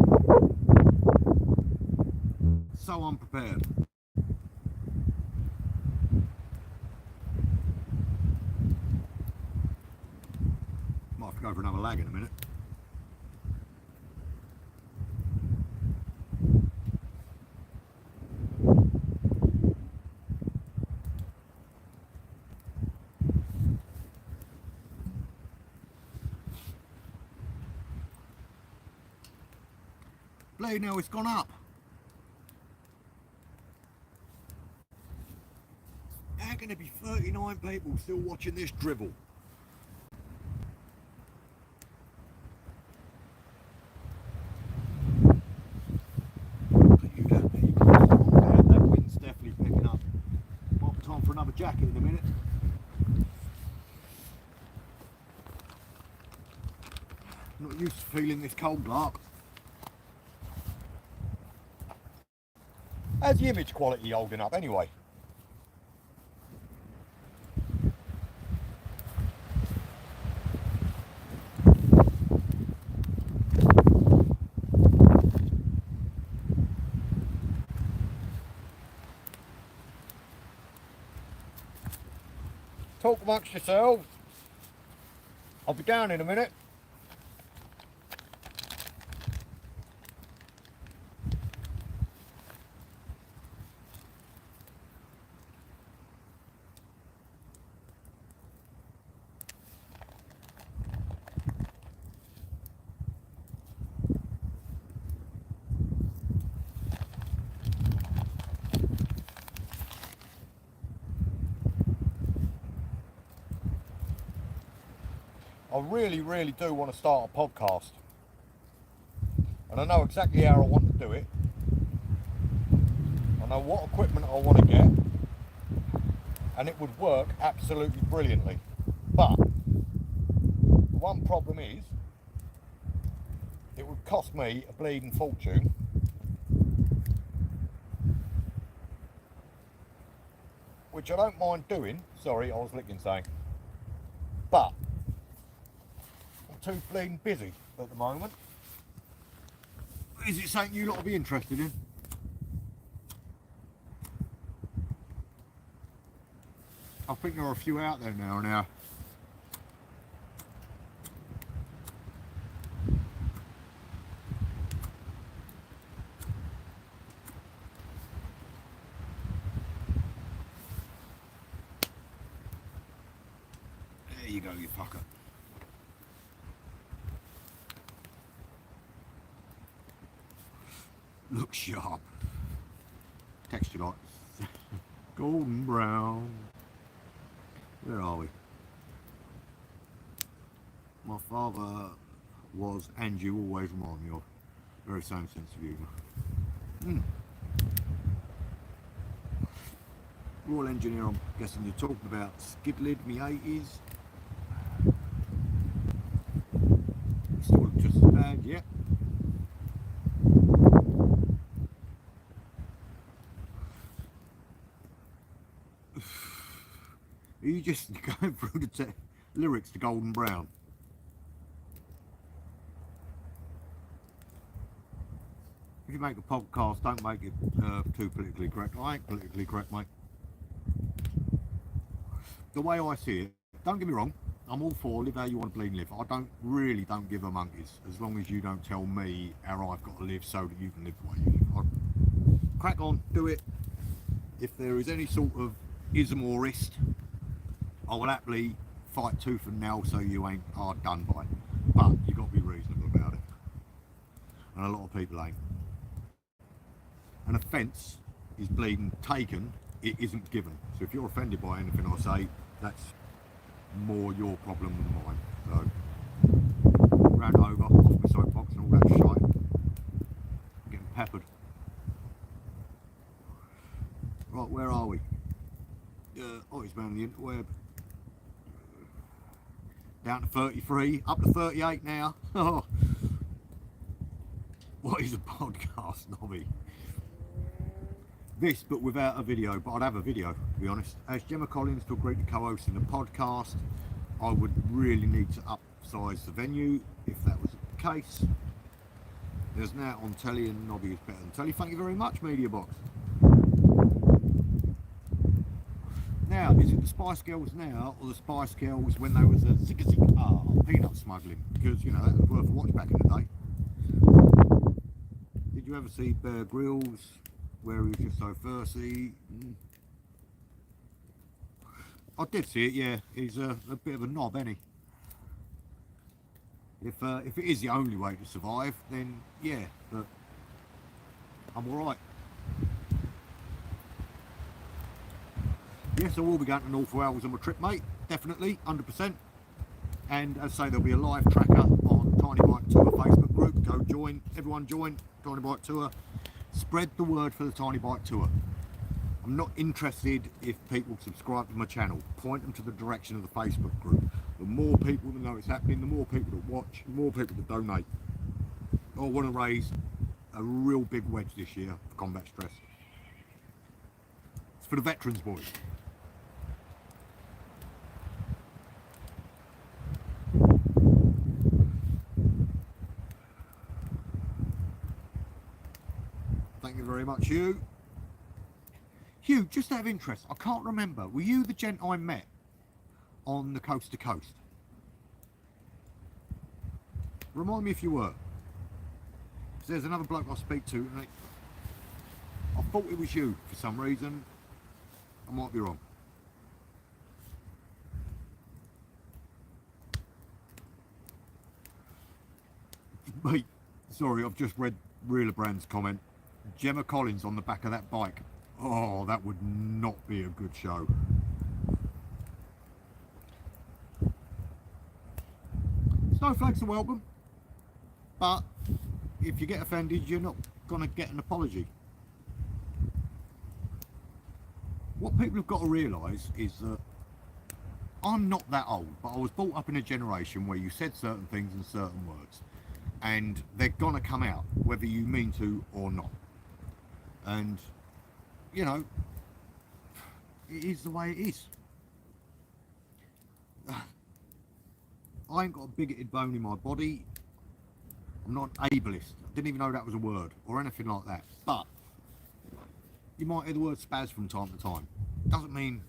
So unprepared. Might have to go for another lag in a minute. Bloody hell, it's gone up. How can there be 39 people still watching this dribble? That wind's definitely picking up. Might be time for another jacket in a minute. Not used to feeling this cold, Lark. How's the image quality holding up anyway? Talk amongst yourselves. I'll be down in a minute. I really do want to start a podcast, and I know exactly how I want to do it. I know what equipment I want to get, and it would work absolutely brilliantly. But the one problem is, it would cost me a bleeding fortune, which I don't mind doing. Sorry, I was licking something. But too bleeding busy at the moment. Is it something you lot will be interested in? I think there are a few out there now. There you go, you fucker. Look sharp. Texture like golden brown. Where are we? My father was, and you always remind me of, very same sense of humour. Royal Engineer, I'm guessing you're talking about skid lid, me 80s. Still look just as bad, yeah. Are you just going through the lyrics to Golden Brown? If you make a podcast, don't make it too politically correct. I ain't politically correct, mate. The way I see it, don't get me wrong, I'm all for live how you want to bleed and live. I don't give a monkeys, as long as you don't tell me how I've got to live so that you can live the way you live. I'll crack on, do it. If there is any sort of ism or ist, I will happily fight tooth and nail so you ain't hard done by. But you've got to be reasonable about it. And a lot of people ain't. An offence is bleeding taken, it isn't given. So if you're offended by anything I say, that's more your problem than mine. So, ran over, off my soapbox and all that shite. Getting peppered. Right, where are we? Oh, he's around the interweb. Down to 33, up to 38 now. Oh, what is a podcast, Nobby? This, but without a video, but I'd have a video, to be honest. As Gemma Collins to agree to co-host in the podcast, I would really need to upsize the venue, if that was the case. There's now on telly, and Nobby is better than telly. Thank you very much, Media Box. Now, is it the Spice Girls now, or the Spice Girls when they was a peanut smuggling? Because, you know, that was worth a watch back in the day. Did you ever see Bear Grylls, where he was just so thirsty? I did see it, yeah. He's a bit of a knob, isn't he? If it is the only way to survive, then yeah, but I'm alright. Yes, I will be going to North Wales on my trip, mate. Definitely, 100%. And as I say, there'll be a live tracker on Tiny Bike Tour Facebook group. Go join, everyone join Tiny Bike Tour. Spread the word for the Tiny Bike Tour. I'm not interested if people subscribe to my channel. Point them to the direction of the Facebook group. The more people that know it's happening, the more people that watch, the more people that donate. I want to raise a real big wedge this year for combat stress. It's for the veterans, boys. Thank you very much, Hugh. Hugh, just out of interest, I can't remember, were you the gent I met on the coast to coast? Remind me if you were. There's another bloke I speak to, and I thought it was you for some reason. I might be wrong. Mate, sorry, I've just read Reeler Brand's comment. Gemma Collins on the back of that bike. Oh, that would not be a good show. Snowflakes are welcome, but if you get offended, you're not going to get an apology. What people have got to realise is that I'm not that old, but I was brought up in a generation where you said certain things in certain words, and they're going to come out, whether you mean to or not. And, you know, it is the way it is. I ain't got a bigoted bone in my body. I'm not an ableist. I didn't even know that was a word or anything like that. But you might hear the word spaz from time to time. Doesn't mean,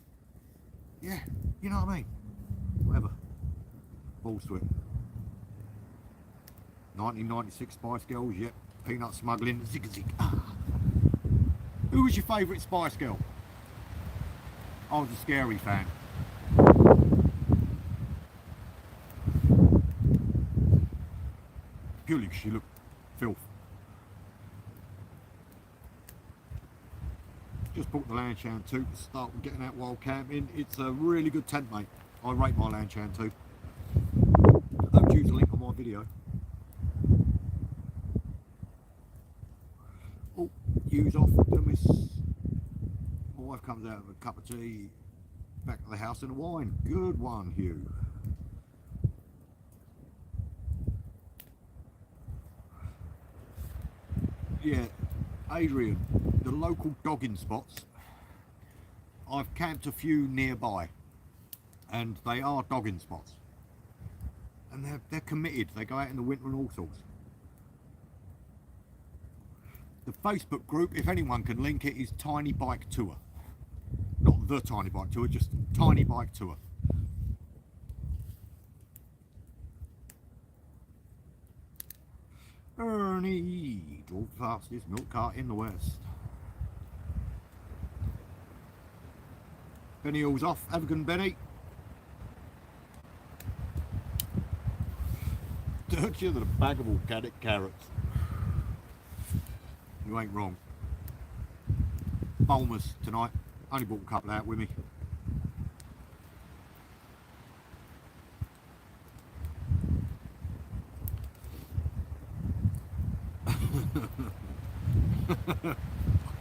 yeah, you know what I mean? Whatever. Balls to it. 1996 Spice Girls, yep. Peanut smuggling, zig zig. Ah. Who was your favourite Spice Girl? I was a Scary fan. Purely because she looked filth. Just bought the Lanchan 2 to start with getting out wild camping. It's a really good tent, mate. I rate my Lanchan 2. I'll choose a link on my video. Oh, Hugh's off to miss. My wife comes out with a cup of tea, back to the house and a wine. Good one, Hugh. Yeah, Adrian, the local dogging spots, I've camped a few nearby and they are dogging spots and they're committed. They go out in the winter and all sorts. The Facebook group, if anyone can link it, is Tiny Bike Tour. Not the Tiny Bike Tour, just Tiny Bike Tour. Ernie drove past his milk cart in the west. Benny Hall's off. Have a good one, Benny. Dirtier than a bag of organic carrots. You ain't wrong. Bulmers tonight. Only bought a couple out with me.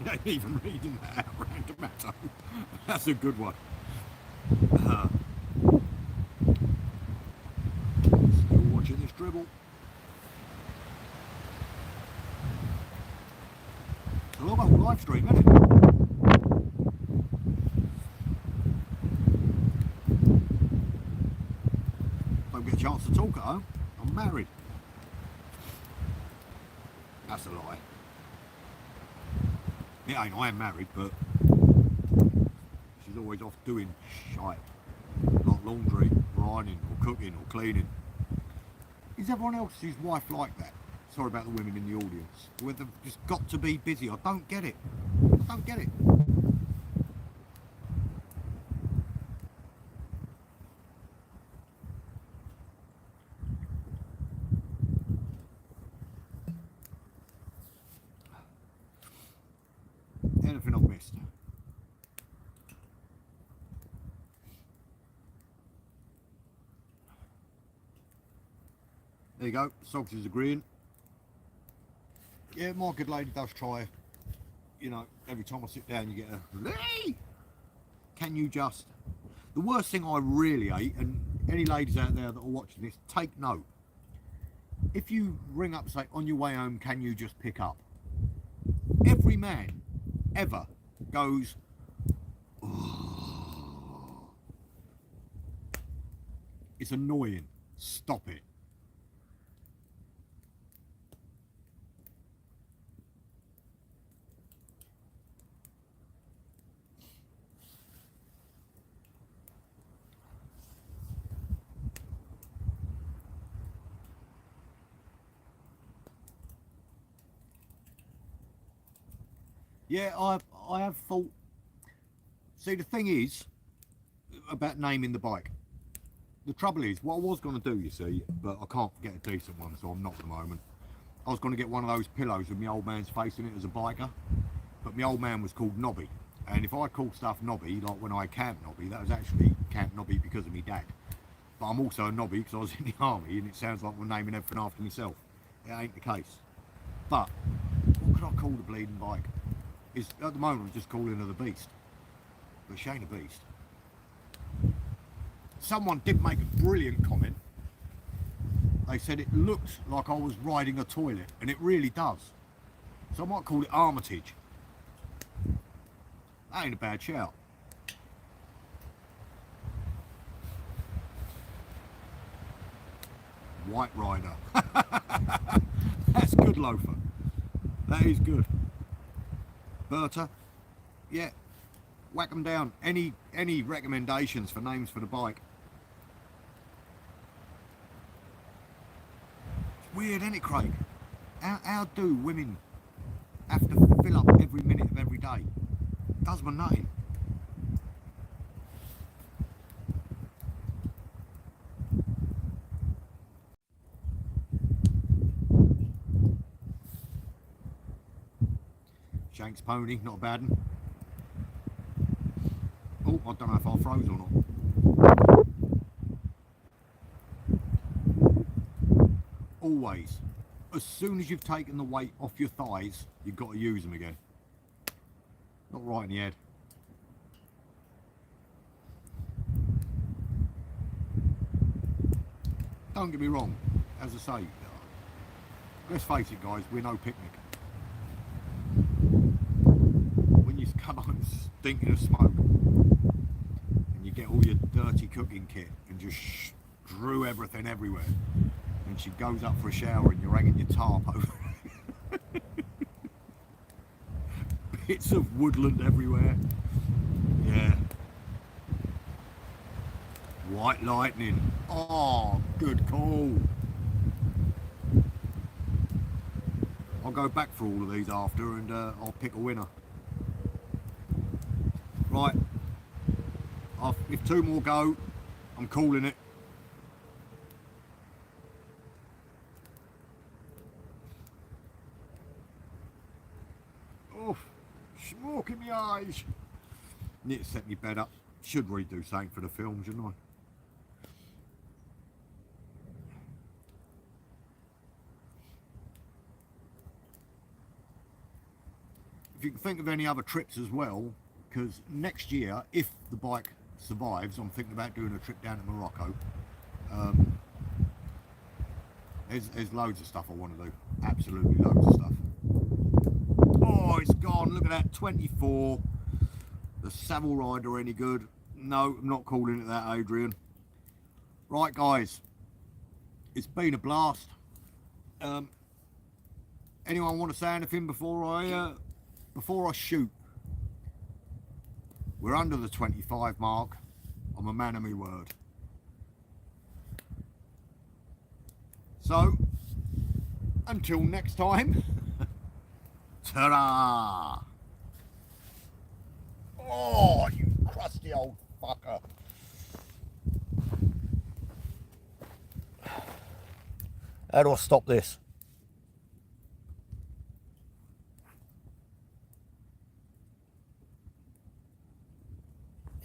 I ain't even reading that out, Randomato. That's a good one. Still watching this dribble. It's a long old live stream, isn't it? Don't get a chance to talk at home. I'm married. That's a lie. It ain't, I am married, but she's always off doing shite. Like laundry, or ironing, or cooking, or cleaning. Is everyone else's wife like that? Sorry about the women in the audience. Where they've just got to be busy. I don't get it. I don't get it. Anything I've missed? There you go, Soggs is agreeing. Yeah, my good lady does try, you know, every time I sit down you get a, hey! Can you just... The worst thing I really hate, and any ladies out there that are watching this, take note. If you ring up and say, on your way home, can you just pick up? Every man ever goes, oh. It's annoying. Stop it. Yeah, I have thought. See, the thing is about naming the bike. The trouble is, what I was going to do, you see, but I can't get a decent one, so I'm not at the moment. I was going to get one of those pillows with my old man's face in it as a biker, but my old man was called Nobby, and if I call stuff Nobby, like when I camped Nobby, that was actually Camp Nobby because of me dad. But I'm also a Nobby because I was in the army, and it sounds like I'm naming everything after myself. It ain't the case. But what could I call the bleeding bike? Is at the moment I'm just calling her the Beast, but she ain't a beast. Someone did make a brilliant comment. They said it looks like I was riding a toilet, and it really does. So I might call it Armitage. That ain't a bad shout. White Rider. That's good, Loafer. That is good. Berta, yeah, whack them down. Any recommendations for names for the bike? It's weird, isn't it, Craig? How do women have to fill up every minute of every day? Does my nutting. Shanks pony, not a bad one. Oh, I don't know if I froze or not. Always, as soon as you've taken the weight off your thighs, you've got to use them again. Not right in the head. Don't get me wrong, as I say, let's face it guys, we're no picnic. When you come home stinking of smoke and you get all your dirty cooking kit and just strew everything everywhere, and she goes up for a shower and you're hanging your tarp over bits of woodland everywhere. Yeah. White lightning. Oh, good call. I'll go back for all of these after and I'll pick a winner. Right. If two more go, I'm calling it. Oh, smoke in my eyes. Need to set my bed up. Should redo something for the film, shouldn't I? If you can think of any other trips as well, because next year, if the bike survives, I'm thinking about doing a trip down to Morocco. There's loads of stuff I want to do. Absolutely loads of stuff. Oh, it's gone. Look at that, 24. The Savile Rider any good? No, I'm not calling it that, Adrian. Right, guys. It's been a blast. Anyone want to say anything before I shoot? We're under the 25 mark. I'm a man of my word. So, until next time, ta-da! Oh, you crusty old fucker. How do I stop this?